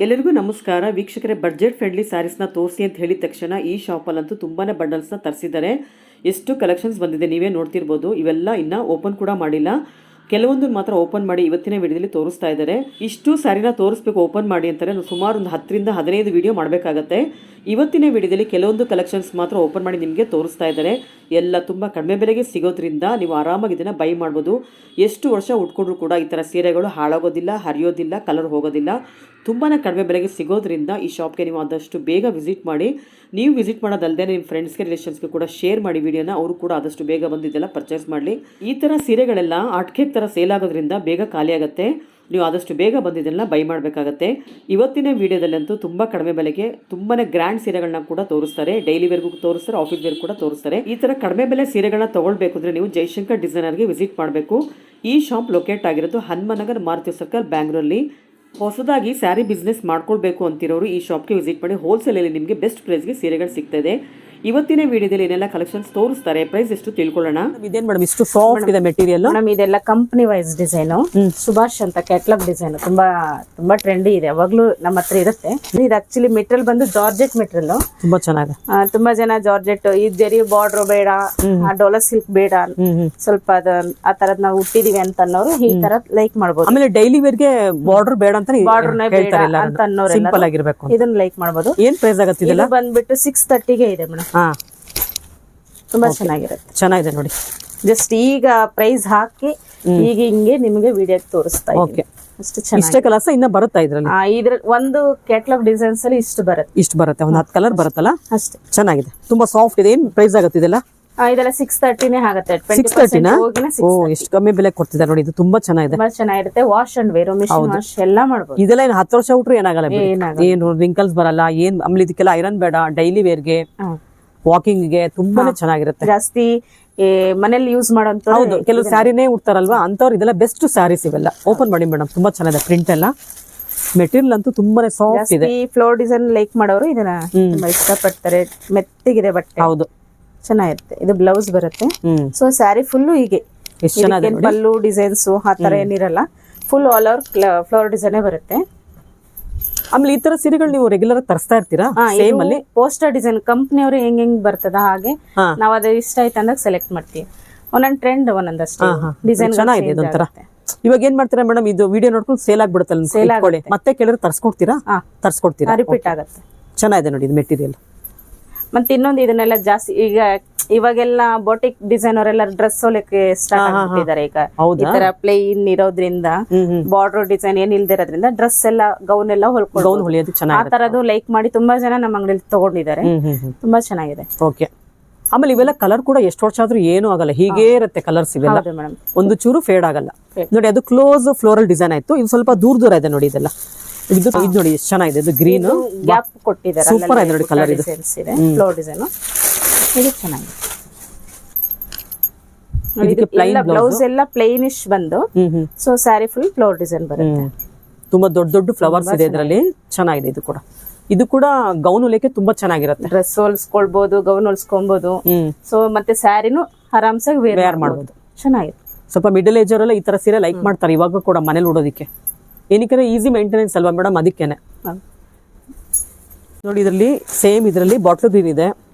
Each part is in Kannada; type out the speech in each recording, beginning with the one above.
ಎಲ್ಲರಿಗೂ ನಮಸ್ಕಾರ ವೀಕ್ಷಕರೇ. ಬಡ್ಜೆಟ್ ಫ್ರೆಂಡ್ಲಿ ಸ್ಯಾರೀಸ್ನ ತೋರಿಸಿ ಅಂತ ಹೇಳಿದ ತಕ್ಷಣ ಈ ಶಾಪಲ್ಲಂತೂ ತುಂಬಾ ಬಂಡಲ್ಸ್ನ ತರಿಸಿದ್ದಾರೆ. ಎಷ್ಟು ಕಲೆಕ್ಷನ್ಸ್ ಬಂದಿದೆ ನೀವೇ ನೋಡ್ತಿರ್ಬೋದು. ಇವೆಲ್ಲ ಇನ್ನು ಓಪನ್ ಕೂಡ ಮಾಡಿಲ್ಲ, ಕೆಲವೊಂದು ಮಾತ್ರ ಓಪನ್ ಮಾಡಿ ಇವತ್ತಿನ ವಿಡಿಯೋದಲ್ಲಿ ತೋರಿಸ್ತಾ ಇದ್ದಾರೆ. ಇಷ್ಟು ಸ್ಯಾರಿನ ತೋರಿಸ್ಬೇಕು ಓಪನ್ ಮಾಡಿ ಅಂತಾರೆ ಸುಮಾರು ಒಂದು 10 ರಿಂದ 15 ವಿಡಿಯೋ ಮಾಡಬೇಕಾಗತ್ತೆ. ಇವತ್ತಿನ ವಿಡಿಯೋದಲ್ಲಿ ಕೆಲವೊಂದು ಕಲೆಕ್ಷನ್ಸ್ ಮಾತ್ರ ಓಪನ್ ಮಾಡಿ ನಿಮಗೆ ತೋರಿಸ್ತಾ ಇದ್ದಾರೆ. ಎಲ್ಲ ತುಂಬ ಕಡಿಮೆ ಬೆಲೆಗೆ ಸಿಗೋದ್ರಿಂದ ನೀವು ಆರಾಮಾಗಿ ಇದನ್ನು ಬೈ ಮಾಡ್ಬೋದು. ಎಷ್ಟು ವರ್ಷ ಉಟ್ಕೊಂಡ್ರು ಕೂಡ ಈ ಥರ ಸೀರೆಗಳು ಹಾಳಾಗೋದಿಲ್ಲ, ಹರಿಯೋದಿಲ್ಲ, ಕಲರ್ ಹೋಗೋದಿಲ್ಲ. ತುಂಬಾ ಕಡಿಮೆ ಬೆಲೆಗೆ ಸಿಗೋದ್ರಿಂದ ಈ ಶಾಪ್ಗೆ ನೀವು ಆದಷ್ಟು ಬೇಗ ವಿಸಿಟ್ ಮಾಡಿ. ನೀವು ವಿಸಿಟ್ ಮಾಡೋದಲ್ಲದೆ ನಿಮ್ಮ ಫ್ರೆಂಡ್ಸ್ಗೆ ರಿಲೇಷನ್ಸ್ಗೆ ಕೂಡ ಶೇರ್ ಮಾಡಿ ವಿಡಿಯೋನ, ಅವರು ಕೂಡ ಆದಷ್ಟು ಬೇಗ ಬಂದಿದ್ದೆಲ್ಲ ಪರ್ಚೇಸ್ ಮಾಡಲಿ. ಈ ಥರ ಸೀರೆಗಳೆಲ್ಲ ಆಟ್ಕೇಕ್ ಥರ ಸೇಲ್ ಆಗೋದ್ರಿಂದ ಬೇಗ ಖಾಲಿ ಆಗುತ್ತೆ. ನೀವು ಆದಷ್ಟು ಬೇಗ ಬಂದಿದ್ದೆಲ್ಲ ಬೈ ಮಾಡಬೇಕಾಗತ್ತೆ. ಇವತ್ತಿನ ವಿಡಿಯೋದಲ್ಲಂತೂ ತುಂಬ ಕಡಿಮೆ ಬೆಲೆಗೆ ತುಂಬಾ ಗ್ರ್ಯಾಂಡ್ ಸೀರೆಗಳನ್ನ ಕೂಡ ತೋರಿಸ್ತಾರೆ. ಡೈಲಿ ವೇರ್ಗೂ ತೋರಿಸ್ತಾರೆ, ಆಫೀಸ್ ವೇರ್ ಕೂಡ ತೋರಿಸ್ತಾರೆ. ಈ ಥರ ಕಡಿಮೆ ಬೆಲೆ ಸೀರೆಗಳನ್ನ ತೊಗೊಳ್ಬೇಕು ಅಂದರೆ ನೀವು ಜಯಶಂಕರ್ ಡಿಸೈನರ್ಗೆ ವಿಸಿಟ್ ಮಾಡಬೇಕು. ಈ ಶಾಪ್ ಲೊಕೇಟ್ ಆಗಿರೋದು ಹನುಮನಗರ್ ಮಾರುತಿ ಸರ್ಕಲ್, ಬ್ಯಾಂಗ್ಳೂರಲ್ಲಿ. ಹೊಸದಾಗಿ ಸ್ಯಾರಿ ಬಿಸ್ನೆಸ್ ಮಾಡ್ಕೊಳ್ಬೇಕು ಅಂತಿರೋರು ಈ ಶಾಪ್ಗೆ ವಿಸಿಟ್ ಮಾಡಿ. ಹೋಲ್ಸೇಲಲ್ಲಿ ನಿಮಗೆ ಬೆಸ್ಟ್ ಪ್ರೈಸ್ಗೆ ಸೀರೆಗಳು ಸಿಗ್ತದೆ. ಇವತ್ತಿನ ವಿಡಿಯೋದಲ್ಲಿ ಏನೆಲ್ಲ ಕಲೆಕ್ಷನ್ಸ್ ತೋರಿಸ್ತಾರೆ, ಪ್ರೈಸ್ ಎಷ್ಟು ತಿಳ್ಕೊಳ್ಳೋಣ. ಇದೇನು ಮೇಡಮ್ ಇಷ್ಟು ಸಾಫ್ಟ್ ಇದೆ ಮೆಟೀರಿಯಲ್? ಮೇಡಮ್ ಇದೆಲ್ಲ ಕಂಪನಿ ವೈಸ್ ಡಿಸೈನ್, ಸುಭಾಷ್ ಅಂತ ಕ್ಯಾಟ್ಲಾಗ್ ಡಿಸೈನ್, ತುಂಬಾ ಟ್ರೆಂಡಿ ಇದೆ, ಯಾವಾಗ್ಲೂ ನಮ್ಮ ಹತ್ರ ಇರುತ್ತೆ. ಇದು ಆಕ್ಚುಲಿ ಮೆಟೀರಿಯಲ್ ಬಂದು ಜಾರ್ಜೆಟ್ ಮೆಟೀರಿಯಲ್, ತುಂಬಾ ಚೆನ್ನಾಗಿ. ತುಂಬಾ ಜನ ಜಾರ್ಜೆಟ್ ಈ ಜರಿ ಬಾರ್ಡರ್ ಬೇಡ, ಡೋಲಾ ಸಿಲ್ಕ್ ಬೇಡ, ಸ್ವಲ್ಪ ಆ ತರದ್ ನಾವು ಹುಟ್ಟಿದೀವಿ ಅಂತ ಅನ್ನೋರು ಈ ತರ ಲೈಕ್ ಮಾಡಬಹುದು. ಆಮೇಲೆ ಡೈಲಿ ವೇರ್ಗೆ ಬಾರ್ಡರ್ ಬೇಡ ಅಂತ ಬಾರ್ಡರ್ನೇ ಬೇಡ ಅಂತ ಅನ್ನೋರು ಸಿಂಪಲ್ ಆಗಿರಬೇಕು, ಇದನ್ನ ಲೈಕ್ ಮಾಡಬಹುದು. ಏನ್ ಪ್ರೈಸ್ ಆಗುತ್ತೆ? ಇದು ಬಂದ್ಬಿಟ್ಟು 630 ಇದೆ ಮೇಡಮ್. ತುಂಬಾ ಚೆನ್ನಾಗಿದೆ ನೋಡಿ. ಜಸ್ಟ್ ಈಗ ಪ್ರೈಸ್ ಹಾಕಿ ಈಗ ಹಿಂಗೆ ನಿಮಗೆ ವಿಡಿಯೋ ತೋರಿಸ್ತಾ ಇದ್ದೀನಿ. ಇಷ್ಟೇ ಕಲರ್ಸ್ ಇನ್ನ ಬರುತ್ತಾ ಇದ್ರಲ್ಲಿ? ಒಂದು ಕ್ಯಾಟ್ಲಾಗ್ ಡಿಸೈನ್ಸ್ ಅಲ್ಲಿ ಇಷ್ಟು ಬರುತ್ತೆ, ಒಂದು 10 ಕಲರ್ ಬರುತ್ತಲ್ಲ, ಅಷ್ಟೇ. ಚೆನ್ನಾಗಿದೆ, ತುಂಬಾ ಸಾಫ್ಟ್ ಇದೆ. ಏನ್ ಪ್ರೈಸ್ ಆಗುತ್ತೆ ಇದೆಲ್ಲ? ಇದೆಲ್ಲ 630 ಆಗುತ್ತೆ. 630 ಎಷ್ಟು ಕಮ್ಮಿ ಬೆಲೆ ಕೊಡ್ತಿದ್ದಾರೆ ನೋಡಿ. ಇದು ತುಂಬಾ ಚೆನ್ನಾಗಿದೆ, ತುಂಬಾ ಚೆನ್ನಾಗಿರುತ್ತೆ. Wash and wear, machine wash ಎಲ್ಲ ಮಾಡಬಹುದು. ಇದೆಲ್ಲ 10 ವರ್ಷ ಉಟ್ರು ಏನಾಗಲ್ಲ, ಏನು ರಿಂಕಲ್ಸ್ ಬರಲ್ಲ. ಏನ್ ಆಮೇಲೆ ಇದಕ್ಕೆಲ್ಲ ಐರನ್ ಬೇಡ. ಡೈಲಿ ವೇರ್ಗೆ, ವಾಕಿಂಗ್ ಗೆ ತುಂಬಾನೇ ಚೆನ್ನಾಗಿರುತ್ತೆ. ಜಾಸ್ತಿ ಮನೇಲಿ ಯೂಸ್ ಮಾಡೋಂತ. ಹೌದು, ಕೆಲವು ಸ್ಯಾರಿನೇ ಉಡ್ತಾರಲ್ವಾ ಅಂತವ್ರು ಇದೆಲ್ಲ ಬೆಸ್ಟ್ ಸ್ಯಾರೀಸ್ ಇವೆಲ್ಲ. ಓಪನ್ ಮಾಡಿ ಮೇಡಮ್, ತುಂಬಾ ಚೆನ್ನಾಗಿದೆ. ಪ್ರಿಂಟ್ ಎಲ್ಲ ಮೆಟೀರಿಯಲ್ ಅಂತೂ ತುಂಬಾನೇ ಸಾಫ್ಟ್ ಇದೆ. ಫ್ಲೋರ್ ಡಿಸೈನ್ ಲೈಕ್ ಮಾಡೋರು ಇದನ್ನ ತುಂಬಾ ಇಷ್ಟಪಡ್ತಾರೆ. ಮೆತ್ತಗಿದೆ ಬಟ್ಟೆ, ಹೌದು, ಚೆನ್ನಾಗಿರುತ್ತೆ. ಇದು ಬ್ಲೌಸ್ ಬರುತ್ತೆ. ಸೊ ಸ್ಯಾರಿ ಫುಲ್ ಹೀಗೆ ಪಲ್ಲು ಡಿಸೈನ್ಸ್ ಆ ತರ ಏನಿರಲ್ಲ, full all over floor design ಬರುತ್ತೆ. ಆಮೇಲೆ ಈ ತರ ಸೀರೆಗಳು ನೀವು ರೆಗ್ಯುಲರ್ ತರಿಸ್ತಾ ಇರ್ತೀರಾ? ಸೇಮ್ ಅಲ್ಲಿ ಪೋಸ್ಟರ್ ಡಿಸೈನ್ ಕಂಪ್ನಿಯವರು ಹೆಂಗ್ ಬರ್ತದ ಹಾಗೆ ನಾವ್ ಅದು ಇಷ್ಟ ಆಯ್ತು ಅಂದಾಗ ಸೆಲೆಕ್ಟ್ ಮಾಡ್ತೀವಿ. ಒಂದೊಂದ್ ಟ್ರೆಂಡ್ ಒಂದೊಂದಷ್ಟು ಡಿಸೈನ್ ಚೆನ್ನಾಗಿದೆ. ಇದೊಂಥರ ಇವಾಗ ಏನ್ ಮಾಡ್ತೀರಾ ಮೇಡಮ್, ಇದು ವಿಡಿಯೋ ನೋಡ್ಕೊಂಡು ಸೇಲ್ ಆಗ್ಬಿಡುತ್ತಲ್ಲ, ಸೇಲ್ ಆಗಿ ಮತ್ತೆ ಕೇಳಿದ್ರೆ ತರ್ಸ್ಕೊಡ್ತೀರಾ? ತರ್ಸ್ಕೊಡ್ತೀರಾ, ರಿಪೀಟ್ ಆಗುತ್ತೆ. ಚೆನ್ನಾಗಿದೆ ನೋಡಿ ಇದು ಮೆಟೀರಿಯಲ್. ಮತ್ತೆ ಇನ್ನೊಂದು ಇದನ್ನೆಲ್ಲ ಜಾಸ್ತಿ ಈಗ ಇವಾಗೆಲ್ಲ ಬೋಟಿಕ್ ಡಿಸೈನ್ ಅವರೆಲ್ಲ ಡ್ರೆಸ್ ಹೊಲಿಕ್ಕೆ ಸ್ಟಾರ್ಟ್ ಆಗ್ತಿದ್ದಾರೆ. ಈಗ ಈ ತರ ಪ್ಲೇನ್ ಇರೋದ್ರಿಂದ, ಬಾರ್ಡರ್ ಡಿಸೈನ್ ಏನ್ ಇಲ್ದಿರೋದ್ರಿಂದ ಡ್ರೆಸ್ ಎಲ್ಲ ಗೌನ್ ಎಲ್ಲ ಹೊಲಿಯೋದು ಆ ತರದ್ದು ಲೈಕ್ ಮಾಡಿ ತುಂಬಾ ಜನ ನಮ್ಮ ಅಂಗಡಿಯಲ್ಲಿ ತಗೊಂಡಿದ್ದಾರೆ. ತುಂಬಾ ಚೆನ್ನಾಗಿದೆ. ಓಕೆ. ಆಮೇಲೆ ಇವೆಲ್ಲ ಕಲರ್ ಕೂಡ ಎಷ್ಟು ವರ್ಷ ಆದ್ರೂ ಏನು ಆಗಲ್ಲ, ಹೀಗೇ ಇರುತ್ತೆ ಕಲರ್ಸ್ ಇವೆಲ್ಲ. ಒಂದು ಚೂರು ಫೇಡ್ ಆಗಲ್ಲ ನೋಡಿ. ಅದು ಕ್ಲೋಸ್ ಫ್ಲೋರಲ್ ಡಿಸೈನ್ ಆಯ್ತು. ಇದು ಸ್ವಲ್ಪ ದೂರ ಇದೆ ನೋಡಿ. ಇದೆಲ್ಲ ಇದು ನೋಡಿ ಎಷ್ಟು ಚೆನ್ನಾಗಿದೆ. ಇದು ಗ್ರೀನ್ ಗ್ಯಾಪ್ ಕೊಟ್ಟಿದ್ದಾರೆ, ಸೂಪರ್ ಆಗಿದೆ ನೋಡಿ ಕಲರ್. ಇದು ಫ್ಲೋರ್ ಡಿಸೈನ್, ಇದು ಚೆನ್ನಾಗಿದೆ. ಬ್ಲೌಸ್ ಎಲ್ಲ ಪ್ಲೇನಿಶ್ ಬಂದು, so sari full floor design ಬರುತ್ತೆ. ತುಂಬಾ ದೊಡ್ಡ ದೊಡ್ಡ ಫ್ಲವರ್ಸ್ ಇದೆ ಇದರಲ್ಲಿ. ಚೆನ್ನಾಗಿದೆ. ಇದು ಕೂಡ ಗೌನ್ ಹೊಲಿಯಕ್ಕೆ ತುಂಬಾ ಚೆನ್ನಾಗಿರುತ್ತೆ. ಡ್ರೆಸ್ ಹೊಲ್ಸ್ಕೊಳ್ಬಹುದು, ಗೌನ್ ಹೊಲ್ಸ್ಕೊಬಹುದು. ಸೊ ಮತ್ತೆ ಸ್ಯಾರಿನೂ ಆರಾಮ್ಸಾಗಿ ವೇರ್ ಮಾಡಬಹುದು. ಚೆನ್ನಾಗಿದೆ. ಸ್ವಲ್ಪ ಮಿಡಲ್ ಏಜ್ ಅವರೆಲ್ಲ ಈ ತರ ಸೀರೆ ಲೈಕ್ ಮಾಡ್ತಾರೆ ಇವಾಗ ಕೂಡ ಮನೇಲಿ ಉಡೋದಿಕ್ಕೆ. ಏನಕ್ಕೆ ಈಸಿ ಮೇಂಟೆನೆನ್ಸ್ ಅಲ್ವಾ ಮೇಡಮ್, ಅದಕ್ಕೇನೆ ನೋಡಿ. ಇದರಲ್ಲಿ ಸೇಮ್ ಇದರಲ್ಲಿ ಬಾಟ್ಲ್ ಗ್ರೀನ್ ಇದೆ,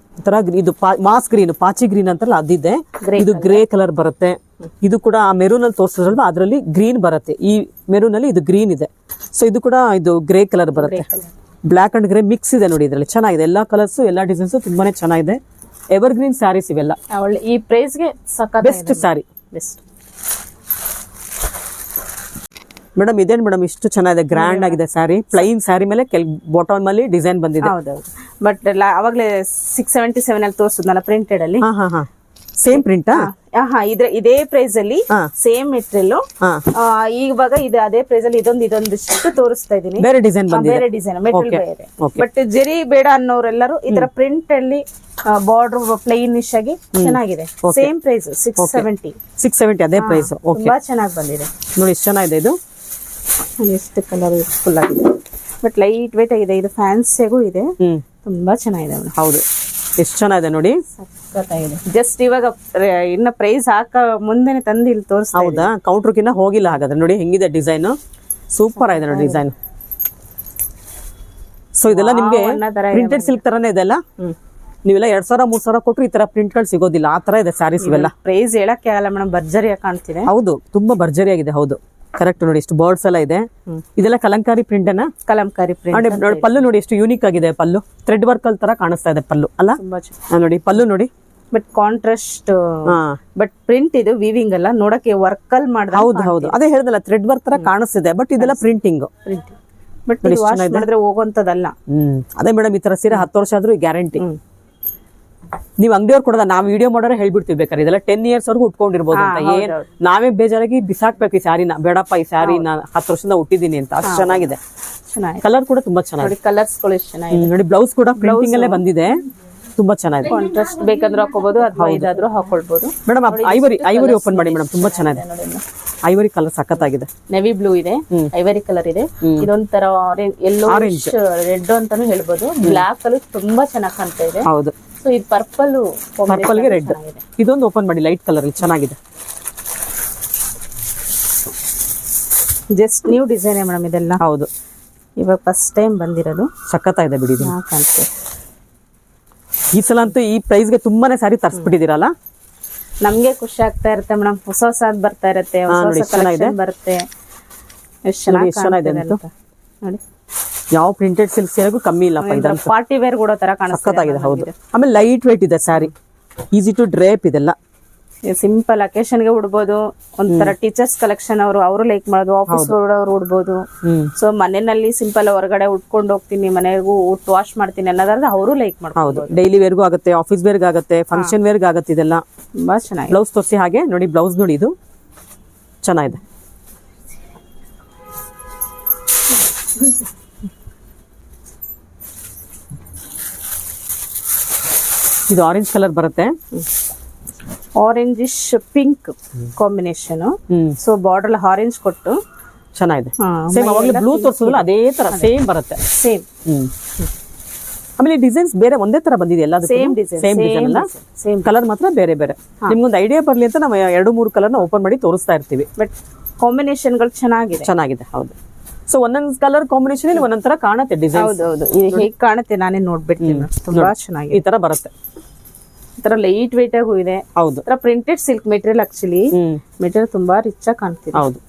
ತರ ಇದು ಮಾಸ್ ಗ್ರೀನ್, ಪಾಚಿ ಗ್ರೀನ್ ಅಂತಾರಲ್ಲ ಅದಿದೆ. ಇದು ಗ್ರೇ ಕಲರ್ ಬರುತ್ತೆ. ಇದು ಕೂಡ ಮೆರೂನ್ ಅಲ್ಲಿ ತೋರಿಸಿದ್ರಲ್ವಾ ಅದರಲ್ಲಿ ಗ್ರೀನ್ ಬರುತ್ತೆ. ಈ ಮೆರೂನ್ ಅಲ್ಲಿ ಇದು ಗ್ರೀನ್ ಇದೆ. ಸೊ ಇದು ಕೂಡ ಇದು ಗ್ರೇ ಕಲರ್ ಬರುತ್ತೆ. ಬ್ಲಾಕ್ ಅಂಡ್ ಗ್ರೇ ಮಿಕ್ಸ್ ಇದೆ ನೋಡಿ ಇದರಲ್ಲಿ. ಚೆನ್ನಾಗಿದೆ. ಎಲ್ಲಾ ಕಲರ್ಸ್, ಎಲ್ಲಾ ಡಿಸೈನ್ಸ್ ತುಂಬಾನೇ ಚೆನ್ನಾಗಿದೆ. ಎವರ್ ಗ್ರೀನ್ ಸ್ಯಾರೀಸ್ ಇವೆಲ್ಲ. ಈ ಪ್ರೈಸ್ ಗೆ ಬೆಸ್ಟ್ ಸ್ಯಾರಿ. Best madam. ಇದೇನು ಮೇಡಮ್ ಇಷ್ಟು ಚೆನ್ನಾಗಿದೆ, ಗ್ರ್ಯಾಂಡ್ ಆಗಿದೆ ಸ್ಯಾರಿ. ಪ್ಲೈನ್ ಸ್ಯಾರಿ ಮೇಲೆ ಬಾಟಮ್ ಅಲ್ಲಿ ಡಿಸೈನ್ ಬಂದಿದೆ. ಬಟ್ ಅವಾಗಲೇ 677 ಅಲ್ಲಿ ತೋರಿಸಿದ್ನಲ್ಲ ಪ್ರಿಂಟೆಡ್ ಅಲ್ಲಿ. Same print. ಇದೇ ಪ್ರೈಸ್ ಅಲ್ಲಿ ಸೇಮ್ ಮೆಟೀರಿಯಲ್. ಇವಾಗ ಇದು ಅದೇ ಪ್ರೈಸ್ ಅಲ್ಲಿ ಇದೊಂದಿಷ್ಟು ತೋರಿಸ್ತಾ ಇದೀನಿ. ಬೇರೆ ಡಿಸೈನ್ ಮೆಟೀರಿಯಲ್ ಬೇರೆ. ಬಟ್ ಜರಿ ಬೇಡ ಅನ್ನೋರೆಲ್ಲರೂ ಈ ತರ ಪ್ರಿಂಟ್ ಅಲ್ಲಿ ಬಾರ್ಡರ್ ಪ್ಲೈನಿಶ್ ಆಗಿ ಚೆನ್ನಾಗಿದೆ. ಸೇಮ್ ಪ್ರೈಸ್ 670 ಅದೇ ಪ್ರೈಸ್. ತುಂಬಾ ಚೆನ್ನಾಗಿ ಬಂದಿದೆ ನೋಡಿ. ಎಷ್ಟು ಚೆನ್ನಾಗಿದೆ ಇದು. ಎಷ್ಟು ಕಲರ್ ಫುಲ್ ಆಗಿದೆ, ಬಟ್ ಲೈಟ್ ವೇಟ್ ಆಗಿದೆ. ಇದು ಫ್ಯಾನ್ಸಿಗೂ ಇದೆ, ತುಂಬಾ ಚೆನ್ನಾಗಿದೆ. ಹೌದು, ಎಷ್ಟು ಚೆನ್ನಾಗಿದೆ ನೋಡಿ. ಜಸ್ಟ್ ಇವಾಗ ಇನ್ನ ಪ್ರೈಸ್ ಹಾಕ ಮುಂದೆನೆ ತಂದು ಇಲ್ಲಿ ತೋರಿಸ್ತಾ. ಹೌದಾ, ಕೌಂಟರ್ಕಿನ್ನ ಹೋಗಿಲ್ಲ ಹಾಗಾದ್ರೆ. ನೋಡಿ ಹೆಂಗಿದೆ ಡಿಸೈನ್, ಸೂಪರ್ ಆಗಿದೆ ನೋಡಿ ಡಿಸೈನ್. ಸೊ ಇದೆಲ್ಲ ನಿಮ್ಗೆ ಅನ್ನೋ ತರ ಪ್ರಿಂಟೆಡ್ ಸಿಲ್ಕ್ ತರನೇ ಇದೆಲ್ಲ. ನೀವೆಲ್ಲ 2000-3000 ಕೊಟ್ಟರು ಈ ತರ ಪ್ರಿಂಟ್ ಗಳು ಸಿಗೋದಿಲ್ಲ, ಆ ತರ ಇದೆ ಸ್ಯಾರೀಸ್ ಇವೆಲ್ಲ. ಪ್ರೈಸ್ ಹೇಳಕ್ಕೆ ಆಗಲ್ಲ ಮೇಡಮ್, ಭರ್ಜರಿಯಾಗಿ ಕಾಣ್ತಿದೆ. ಹೌದು, ತುಂಬಾ ಭರ್ಜರಿಯಾಗಿದೆ. ಹೌದು, ಕರೆಕ್ಟ್. ನೋಡಿ ಎಷ್ಟು ಬರ್ಡ್ಸ್ ಎಲ್ಲ ಇದೆ. ಇದೆಲ್ಲ ಕಲಂಕಾರಿ ಪ್ರಿಂಟ್ ಅನ್ನ. ಕಲಂಕಾರಿ ಪ್ರಿಂಟ್ ನೋಡಿ ಪಲ್ಲು ನೋಡಿ ಎಷ್ಟು ಯೂನಿಕ್ ಆಗಿದೆ. ಪಲ್ಲು ಥ್ರೆಡ್ ವರ್ಕ್ ಅಲ್ಲಿ ತರ ಕಾಣಿಸ್ತಾ ಇದೆ ಪಲ್ಲು ಅಲ್ಲ. ತುಂಬಾ ನೋಡಿ ಪಲ್ಲು ನೋಡಿ, ಬಟ್ ಕಾಂಟ್ರಾಸ್ಟ್, ಬಟ್ ಪ್ರಿಂಟ್ ಇದು ವೀವಿಂಗ್ ಅಲ್ಲ, ನೋಡಕ್ಕೆ ವರ್ಕ್ ಅಲ್ಲಿ ಮಾಡಿದ್ರೆ. ಹೌದು ಹೌದು, ಅದೇ ಹೇಳಿದಲ್ಲ ಥ್ರೆಡ್ ವರ್ಕ್ ತರ ಕಾಣಿಸ್ತಿದೆ, ಬಟ್ ಇದೆಲ್ಲ ಪ್ರಿಂಟಿಂಗ್. ಬಟ್ ವಾಶ್ ಮಾಡಿದ್ರೆ ಹೋಗುವಂತದಲ್ಲ. ಅದೇ ಮೇಡಮ್, ಈ ತರ ಸೀರೆ 10 ವರ್ಷ ಆದ್ರೂ ಗ್ಯಾರಂಟಿ. ನೀವ್ ಅಂಗಡಿಯವ್ರು ಕೊಡೋದ, ನಾವ್ ವಿಡಿಯೋ ಮಾಡೋರೆ ಹೇಳ್ಬಿಡ್ತೀವಿ ಬೇಕಾದ್ರೆ ಇದೆಲ್ಲ 10 years ವರ್ಗು ಉಟ್ಕೊಂಡಿರ್ಬೋದು ಅಂತ. ಏನ್ ನಾವೇ ಬೇಜಾರಾಗಿ ಬಿಸಾಕ್ಬೇಕು ಈ ಸ್ಯಾರಿನ, ಬೇಡಪ್ಪ ಈ ಸ್ಯಾರಿ ನಾನು 10 ವರ್ಷದಿಂದ ಹುಟ್ಟಿದೀನಿ ಅಂತ. ಅಷ್ಟು ಚೆನ್ನಾಗಿದೆ. ಕಲರ್ ಕೂಡ ತುಂಬಾ ಚೆನ್ನಾಗಿದೆ. ಕಲರ್ಸ್ ಚೆನ್ನಾಗಿದೆ ನೋಡಿ. ಬ್ಲೌಸ್ ಕೂಡ ಪ್ರಿಂಟಿಂಗ್ ಅಲ್ಲೇ ಬಂದಿದೆ, ತುಂಬಾ ಚೆನ್ನಾಗಿದೆ. ಕಾಂಟ್ರಾಸ್ಟ್ ಬೇಕಂದ್ರೆ ಹಾಕೋಬಹುದು ಅಥವಾ ಇದಾದ್ರೂ ಹಾಕೊಳ್ಬಹುದು. ಮೇಡಮ್ ಐವರಿ ಓಪನ್ ಮಾಡಿ ಮೇಡಮ್, ತುಂಬಾ ಚೆನ್ನಾಗಿದೆ. ಐವರಿ ಕಲರ್ ಸಖತ್ತಾಗಿದೆ. ನೆವಿ ಬ್ಲೂ ಇದೆ, ಐವರಿ ಕಲರ್ ಇದೆ, ಇದೊಂಥರ ಯೆಲ್ಲೋ ರೆಡ್ ಅಂತಾನು ಹೇಳ್ಬೋದು. ಬ್ಲಾಕ್ ಅಲ್ಲಿ ತುಂಬಾ ಚೆನ್ನಾಗಿ ಕಾಣ್ತಾ ಇದೆ. ಹೌದು. ಸೊ ಇದು ಪರ್ಪಲ್ ಗೆ ರೆಡ್. ಇದೊಂದು ಓಪನ್ ಮಾಡಿ ಲೈಟ್ ಕಲರ್ ಅಲ್ಲಿ ಚೆನ್ನಾಗಿದೆ. ಜಸ್ಟ್ ನ್ಯೂ ಡಿಸೈನ್ ಮೇಡಮ್ ಇದೆಲ್ಲ. ಹೌದು, ಇವಾಗ ಫಸ್ಟ್ ಟೈಮ್ ಬಂದಿರೋದು. ಸಖತ್ತಾಗಿದೆ ಬಿಡಿ. ಕಾಣ್ತದೆ. ಈ ಸಲ ಅಂತೂ ಈ ಪ್ರೈಸ್ ಗೆ ತುಂಬಾನೇ ಸ್ಯಾರಿ ತರಿಸ್ಬಿಟ್ಟಿದ್ದೀರಲ್ಲ. ನಮ್ಗೆ ಖುಷಿ ಆಗ್ತಾ ಇರುತ್ತೆ ಮೇಡಮ್, ಹೊಸದ್ ಬರ್ತಾ ಇರುತ್ತೆ, ಹೊಸ ಕಲೆಕ್ಷನ್ ಬರುತ್ತೆ. ಎಷ್ಟು ಚೆನ್ನಾಗಿದೆ ನೋಡಿ. ಯಾವ ಪ್ರಿಂಟೆಡ್ ಸಿಲ್ಕ್ ಸೀರೆಗೂ ಕಮ್ಮಿ ಇಲ್ಲಪ್ಪ. ಇದನ್ನ ಪಾರ್ಟಿ ವೇರ್ ಕೂಡ ತರ ಸಖತ್ತಾಗಿದೆ. ಹೌದು, ಆಮೇಲೆ ಲೈಟ್ ವೇಟ್ ಇದೆ ಸ್ಯಾರಿ, ಈಸಿ ಟು ಡ್ರೇಪ್. ಇದೆಲ್ಲ ಸಿಂಪಲ್ ಅಕೇಶನ್ ಗೆ ಉಡ್ಬೋದು. ಒಂಥರ ಟೀಚರ್ಸ್ ಕಲೆಕ್ಷನ್ ಅವರು ಲೈಕ್ ಮಾಡೋದು, ಆಫೀಸ್ ಅವ್ರು ಉಡ್ಬೋದು. ಸೊ ಮನೆಯಲ್ಲಿ ಸಿಂಪಲ್ ಹೊರಗಡೆ ಉಟ್ಕೊಂಡು ಹೋಗ್ತೀನಿ, ಮನೆಗೂ ಉಟ್ಟು ವಾಶ್ ಮಾಡ್ತೀನಿ ಅನ್ನೋದಾದ್ರೆ ಅವರು ಲೈಕ್ ಮಾಡ್ಬೋದು. ಹೌದು, ಡೈಲಿ ವೇರ್ಗೂ ಆಗುತ್ತೆ, ಆಫೀಸ್ ವೇರ್ಗೂ ಆಗುತ್ತೆ, ಫಂಕ್ಷನ್ ವೇರ್ಗೂ ಆಗುತ್ತೆ. ಇದೆಲ್ಲ ತುಂಬಾ ಚೆನ್ನಾಗಿ. ಬ್ಲೌಸ್ ತೋರಿಸಿ ಹಾಗೆ ನೋಡಿ. ಬ್ಲೌಸ್ ನೋಡಿ, ಇದು ಚೆನ್ನಾಗಿದೆ. ಇದು ಆರೆಂಜ್ ಕಲರ್ ಬರುತ್ತೆ, orangish pink combination. So border orange ಕೊಟ್ಟು ಚೆನ್ನಾಗಿದೆ. ಸೇಮ್ ಅವಾಗಲೇ ಬ್ಲೂ ತೋರಿಸೋದಲ್ಲ ಅದೇ ತರ ಸೇಮ್ ಬರುತ್ತೆ. ಸೇಮ್. ಆಮೇಲೆ ಡಿಸೈನ್ಸ್ ಬೇರೆ ಒಂದೇ ತರ ಬಂದಿದೆ ಎಲ್ಲ. ಸೇಮ್ ಡಿಸೈನ್ ಅಲ್ಲ, ಸೇಮ್ ಕಲರ್ ಮಾತ್ರ ಬೇರೆ ಬೇರೆ. ನಿಮ್ಗೊಂದು ಐಡಿಯಾ ಬರ್ಲಿ ಅಂತ ನಾವು 2-3 ಕಲರ್ನ ಓಪನ್ ಮಾಡಿ ತೋರಿಸ್ತಾ ಇರ್ತೀವಿ. ಬಟ್ ಕಾಂಬಿನೇಷನ್ ಗಳು ಚೆನ್ನಾಗಿದೆ. ಹೌದು. ಸೊ ಒಂದೊಂದು ಕಲರ್ ಕಾಂಬಿನೇಷನ್ ಇಲ್ಲಿ ಒಂದೊಂದ್ ತರ ಕಾಣುತ್ತೆ ಡಿಸೈನ್. ಹೌದೌದು, ಇದು ಹೇಗೆ ಕಾಣುತ್ತೆ ನಾನೇ ನೋಡ್ಬಿಡ್ತೀನಿ. ತುಂಬಾ ಚೆನ್ನಾಗಿದೆ. ಈ ತರ ಬರುತ್ತೆ. ಈ ತರ ಲೈಟ್ ವೇಟ್ ಆಗೂ ಇದೆ. ಹೌದು, printed silk material. Actually material ತುಂಬಾ ರಿಚ್ ಆಗಿ ಕಾಣ್ತಿದೆ. ಹೌದು,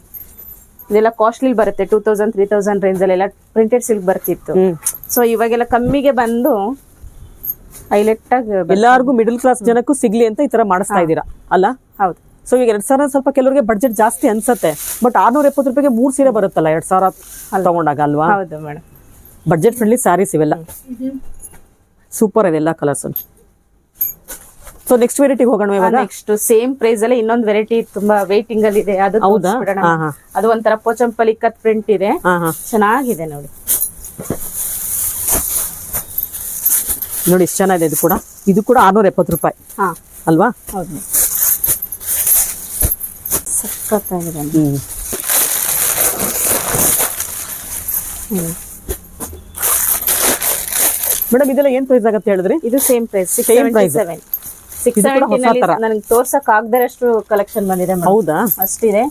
ಇದೆಲ್ಲ ಕಾಸ್ಟ್ಲಿ ಬರುತ್ತೆ. 2000-3000 ರೇಂಜ್ ಅಲ್ಲೆಲ್ಲ ಪ್ರಿಂಟೆಡ್ ಸಿಲ್ಕ್ ಬರ್ತಿತ್ತು. ಸೊ ಇವಾಗೆಲ್ಲ ಕಮ್ಮಿಗೆ ಬಂದು ಹೈಲೈಟ್ ಆಗಿ ಎಲ್ಲಾರ್ಗು ಮಿಡಲ್ ಕ್ಲಾಸ್ ಜನಕ್ಕೂ ಸಿಗ್ಲಿ ಅಂತ ಈ ತರ ಮಾಡಿಸ್ತಾ ಇದೀರಾ ಅಲ್ಲ. ಹೌದು. ಸೊ ಈಗ 2000 ಸ್ವಲ್ಪ ಕೆಲವರಿಗೆ ಬಡ್ಜೆಟ್ ಜಾಸ್ತಿ ಅನ್ಸತ್ತೆ, ಬಟ್ 670 ರೂಪಾಯಿಗೆ 3 ಸೀರೆ ಬರುತ್ತಲ್ಲ 2000 ತಗೊಂಡಾಗ ಅಲ್ವಾ. ಹೌದು ಮೇಡಮ್, ಬಡ್ಜೆಟ್ ಫ್ರೆಂಡ್ಲಿ ಸ್ಯಾರೀಸ್ ಇವೆಲ್ಲ. ಸೂಪರ್ ಇದೆ ಎಲ್ಲ ಕಲರ್ಸ್. ಸೊ ನೆಕ್ಸ್ಟ್ ವೆರೈಟಿಗೆ ಹೋಗೋಣ ಇವಾಗ. ನೆಕ್ಸ್ಟ್ ಸೇಮ್ ಪ್ರೈಸ್ ಅಲ್ಲಿ ಇನ್ನೊಂದು ವೆರೈಟಿ ತುಂಬಾ ವೇಟಿಂಗ್ ಅಲ್ಲಿ ಇದೆ. ಅದು ಹೌದಾ? ಅದು ಒಂಥರ ಪೋಚಂಪಲ್ಲಿ ಕತ್ ಪ್ರಿಂಟ್ ಇದೆ, ಚೆನ್ನಾಗಿದೆ ನೋಡಿ. ನೋಡಿ ಎಷ್ಟು ಚೆನ್ನಾಗಿದೆ. ಇದು ಕೂಡ 670 ರೂಪಾಯಿ ಅಲ್ವಾ. ಹೌದು, ಸಕ್ಕತ್ತಾಗಿದೆ. ಮೇಡಮ್ ಇದೆಲ್ಲ ಏನ್ ಪ್ರೈಸ್ ಆಗುತ್ತೆ ಹೇಳಿದ್ರಿ? ಇದು ಸೇಮ್ ಪ್ರೈಸ್ 677. 670 ನನಗೆ ತೋರ್ಸಕ್ ಆಗದಷ್ಟು ಕಲೆಕ್ಷನ್ ಬಂದಿದೆ. ಹೌದಾ? ಅಷ್ಟಿದೆ,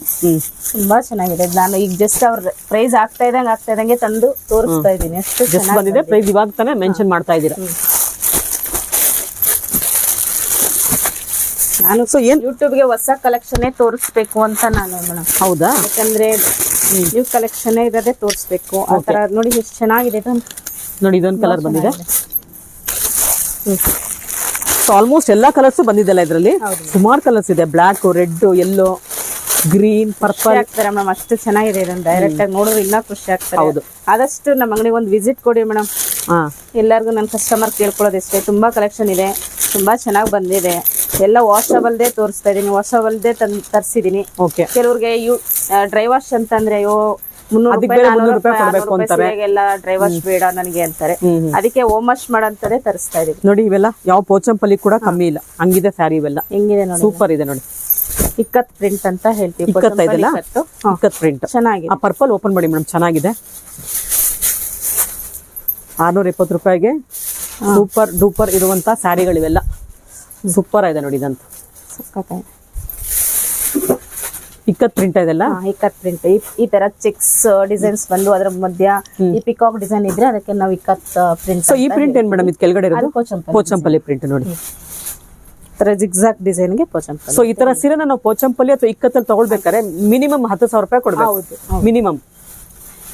ತುಂಬಾ ಚೆನ್ನಾಗಿದೆ. ನಾನು ಈಗ ಜಸ್ಟ್ ಅವ್ರ ಪ್ರೈಸ್ ಆಗ್ತಾ ಇದ್ದಂಗೆ ತಂದು ತೋರಿಸ್ತಾ ಇದ್ದೀನಿ. ಅಷ್ಟು ಜಸ್ಟ್ ಬಂದಿದೆ ಪ್ರೈಸ್, ಇವಾಗ ತಾನೇ ಮೆನ್ಷನ್ ಮಾಡ್ತಾ ಇದ್ದೀರಾ. ನಾನು ಯೂಟ್ಯೂಬ್ಗೆ ಹೊಸ ಕಲೆಕ್ಷನ್ ತೋರಿಸ್ಬೇಕು ಅಂತ ನಾನು ಮೇಡಮ್. ಹೌದಾ? ಯಾಕಂದ್ರೆ ನ್ಯೂ ಕಲೆಕ್ಷನ್ ಇರೋದೇ ತೋರಿಸ್ಬೇಕು. ಆ ತರ ನೋಡಿ ಎಷ್ಟು ಚೆನ್ನಾಗಿದೆ ನೋಡಿ. ಇದೊಂದು ಕಲರ್ ಬಂದಿದೆ. ಆಲ್ಮೋಸ್ಟ್ ಎಲ್ಲಾ ಕಲರ್ಸ್ ಬಂದಿದೆಲ್ಲ ಇದರಲ್ಲಿ. ಸುಮಾರು ಕಲರ್ಸ್ ಇದೆ. Black, red, yellow, green, purple ಆಗ್ತಾರೆ ಮೇಡಮ್. ಅಷ್ಟು ಚೆನ್ನಾಗಿದೆ. ಇದನ್ನ ಡೈರೆಕ್ಟ್ ಆಗಿ ನೋಡಿದ್ರೆ ಇನ್ನೂ ಖುಷಿ ಆಗ್ತಾರೆ. ಹೌದು. ಆದಷ್ಟು ನಮ್ಮ ಅಂಗಡಿಗೆ ಒಂದು ವಿಸಿಟ್ ಕೊಡಿ ಮೇಡಮ್. ಎಲ್ಲರಿಗೂ ನನ್ನ ಕಸ್ಟಮರ್ ಕೇಳ್ಕೊಳ್ಳೋದಷ್ಟೇ. ತುಂಬಾ ಕಲೆಕ್ಷನ್ ಇದೆ, ತುಂಬಾ ಚೆನ್ನಾಗಿ ಬಂದಿದೆ. ಎಲ್ಲ ವಾಷಬಲ್ದೇ ತೋರಿಸ್ತಾ ಇದೀನಿ, ವಾಷಬಲ್ದೇ ತರಿಸಿದೀನಿ. ಕೆಲವ್ರಿಗೆ ಡ್ರೈ ವಾಶ್ ಅಂತಂದ್ರೆ ಅಯ್ಯೋ 300 ರೂಪಾಯಿ ಎಲ್ಲ ಡ್ರೈ ವಾಶ್ ಬೇಡ ನನಗೆ ಅಂತಾರೆ. ಅದಕ್ಕೆ ಹೋಮ್ ವಾಶ್ ಮಾಡಂತದೇ ತರಿಸ್ತಾ ಇದೀವಿ. ನೋಡಿ ಇವೆಲ್ಲ ಯಾವ ಪೋಚಂಪಲ್ಲಿ ಕೂಡ ಕಮ್ಮಿ ಇಲ್ಲ, ಹಂಗಿದೆ ಸ್ಯಾರಿ ಇವೆಲ್ಲ. ಹೆಂಗಿದೆ ನೋಡಿ, ಸೂಪರ್ ಇದೆ ನೋಡಿ. ಇಕ್ಕತ್ ಪ್ರಿಂಟ್ ಅಂತ ಹೇಳ್ತೀವಿ. ಇಕ್ಕತ್ ಪ್ರಿಂಟ್ ಚೆನ್ನಾಗಿದೆ. ಆ ಪರ್ಪಲ್ ಓಪನ್ ಮಾಡಿ ಮೇಡಮ್, ಚೆನ್ನಾಗಿದೆ. 670 ರೂಪಾಯಿಗೆ ಸೂಪರ್ ಡೂಪರ್ ಇರುವಂತ ಸ್ಯಾರಿಗಳಿವೆಲ್ಲ. ಸೂಪರ್ ಆಗಿದೆ ನೋಡಿ ಇದಂತ. ಇಕ್ಕತ್ ಪ್ರಿಂಟ್ ಇದೆಲ್ಲ. ಇಕ್ಕತ್ ಪ್ರಿಂಟ್ ಈ ತರ ಚೆಕ್ಸ್ ಡಿಸೈನ್ಸ್ ಬಂದು ಅದ್ರ ಮಧ್ಯ ಈ ಪಿಕಾಕ್ ಡಿಸೈನ್ ಇದ್ರೆ ಅದಕ್ಕೆ ನಾವು ಇಕ್ಕತ್ ಪ್ರಿಂಟ್. ಸೊ ಈ ಪ್ರಿಂಟ್ ಏನ್ ಮೇಡಮ್ ಇದು ಕೆಳಗಡೆ ಇರೋದು? ಪೋಚಂಪಲ್ಲಿ ಪ್ರಿಂಟ್ ನೋಡಿ. ತರ ಜಿಗ್ಜಾಗ್ ಡಿಸೈನ್ ಗೆ ಪೋಚಂಪಲ್ಲಿ. ಸೊ ಈ ತರ ಸೀರೆನ ನಾವು ಪೋಚಂಪಲ್ಲಿ ಅಥವಾ ಇಕ್ಕತ್ತಲ್ಲಿ ತಗೊಳ್ಬೇಕಾದ್ರೆ ಮಿನಿಮಮ್ 10,000 ರೂಪಾಯಿ ಕೊಡ್ಬೇಕು. ಹೌದು ಮಿನಿಮಮ್.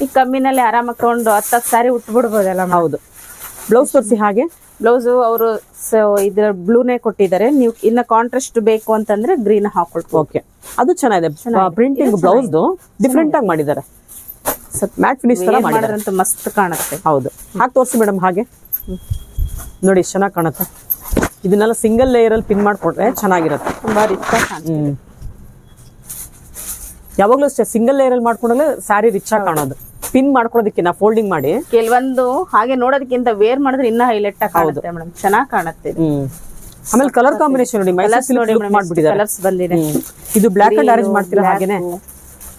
ಈ ಕಮ್ಮಿನಲ್ಲಿ ಆರಾಮಾಗಿ ತಗೊಂಡು 10 ಸಾರಿ ಉಟ್ಬಿಡ್ಬೋದಲ್ಲ. ಹೌದು. ಬ್ಲೌಸ್ ತೋರಿಸಿ. ಹಾಗೆ ಬ್ಲೌಸ್ ಅವರು ಇದ್ರ ಬ್ಲೂನೇ ಕೊಟ್ಟಿದ್ದಾರೆ. ನೀವು ಇನ್ನ ಕಾಂಟ್ರಾಸ್ಟ್ ಬೇಕು ಅಂತಂದ್ರೆ ಗ್ರೀನ್ ಹಾಕೊಳ್ಬೋದು. ಓಕೆ, ಅದು ಚೆನ್ನಾಗಿದೆ. ಪ್ರಿಂಟಿಂಗ್ ಬ್ಲೌಸ್ ಡಿಫ್ರೆಂಟ್ ಆಗಿ ಮಾಡಿದ್ದಾರೆ. ಮ್ಯಾಟ್ ಫಿನಿಶ್ ತರ ಮಾಡಿದ್ರಂತ ಮಸ್ತ್ ಕಾಣುತ್ತೆ. ಹೌದು. ಹಾಗೆ ತೋರಿಸಿ ಮೇಡಮ್. ಹಾಗೆ ನೋಡಿ ಎಷ್ಟು ಚೆನ್ನಾಗಿ ಕಾಣುತ್ತೆ. ಇದನ್ನೆಲ್ಲ ಸಿಂಗಲ್ ಲೇಯರ್ ಅಲ್ಲಿ ಪಿನ್ ಮಾಡ್ಕೊಂಡ್ರೆ ಚೆನ್ನಾಗಿರುತ್ತೆ. ತುಂಬಾ ರಿಚ್ ಆಗಿ ಕಾಣುತ್ತೆ. ಯಾವಾಗ್ಲೂ ಅಷ್ಟೇ ಸಿಂಗಲ್ ಲೇಯರ್ ಅಲ್ಲಿ ಮಾಡ್ಕೊಂಡ್ರೆ ಸ್ಯಾರಿ ರಿಚ್ ಆಗಿ ಕಾಣೋದು. ಪಿನ್ ಮಾಡ್ಕೊಳೋದಕ್ಕಿಂತ ಫೋಲ್ಡಿಂಗ್ ಮಾಡಿ ಕೆಲವೊಂದು ಹಾಗೆ ನೋಡೋದಕ್ಕಿಂತ ವೇರ್ ಮಾಡಿದ್ರೆ ಇನ್ನ ಹೈಲೈಟ್ ಆಗಿ ಕಾಣುತ್ತೆ ಮೇಡಮ್. ಚೆನ್ನಾಗಿ ಕಾಣುತ್ತೆ. ಆಮೇಲೆ ಕಲರ್ ಕಾಂಬಿನೇಷನ್ ನೋಡಿ. ಮೈಸೂರು ಸಿಲ್ಕ್ ಲುಕ್ ಮಾಡ್ಬಿಟ್ಟಿದ್ದಾರೆ. ಕಲರ್ಸ್ ಬಂದಿದೆ. ಇದು ಬ್ಲಾಕ್ ಅಂಡ್ ಆರೆಂಜ್ ಮಾಡ್ತೀರಾ ಹಾಗೇನೆ.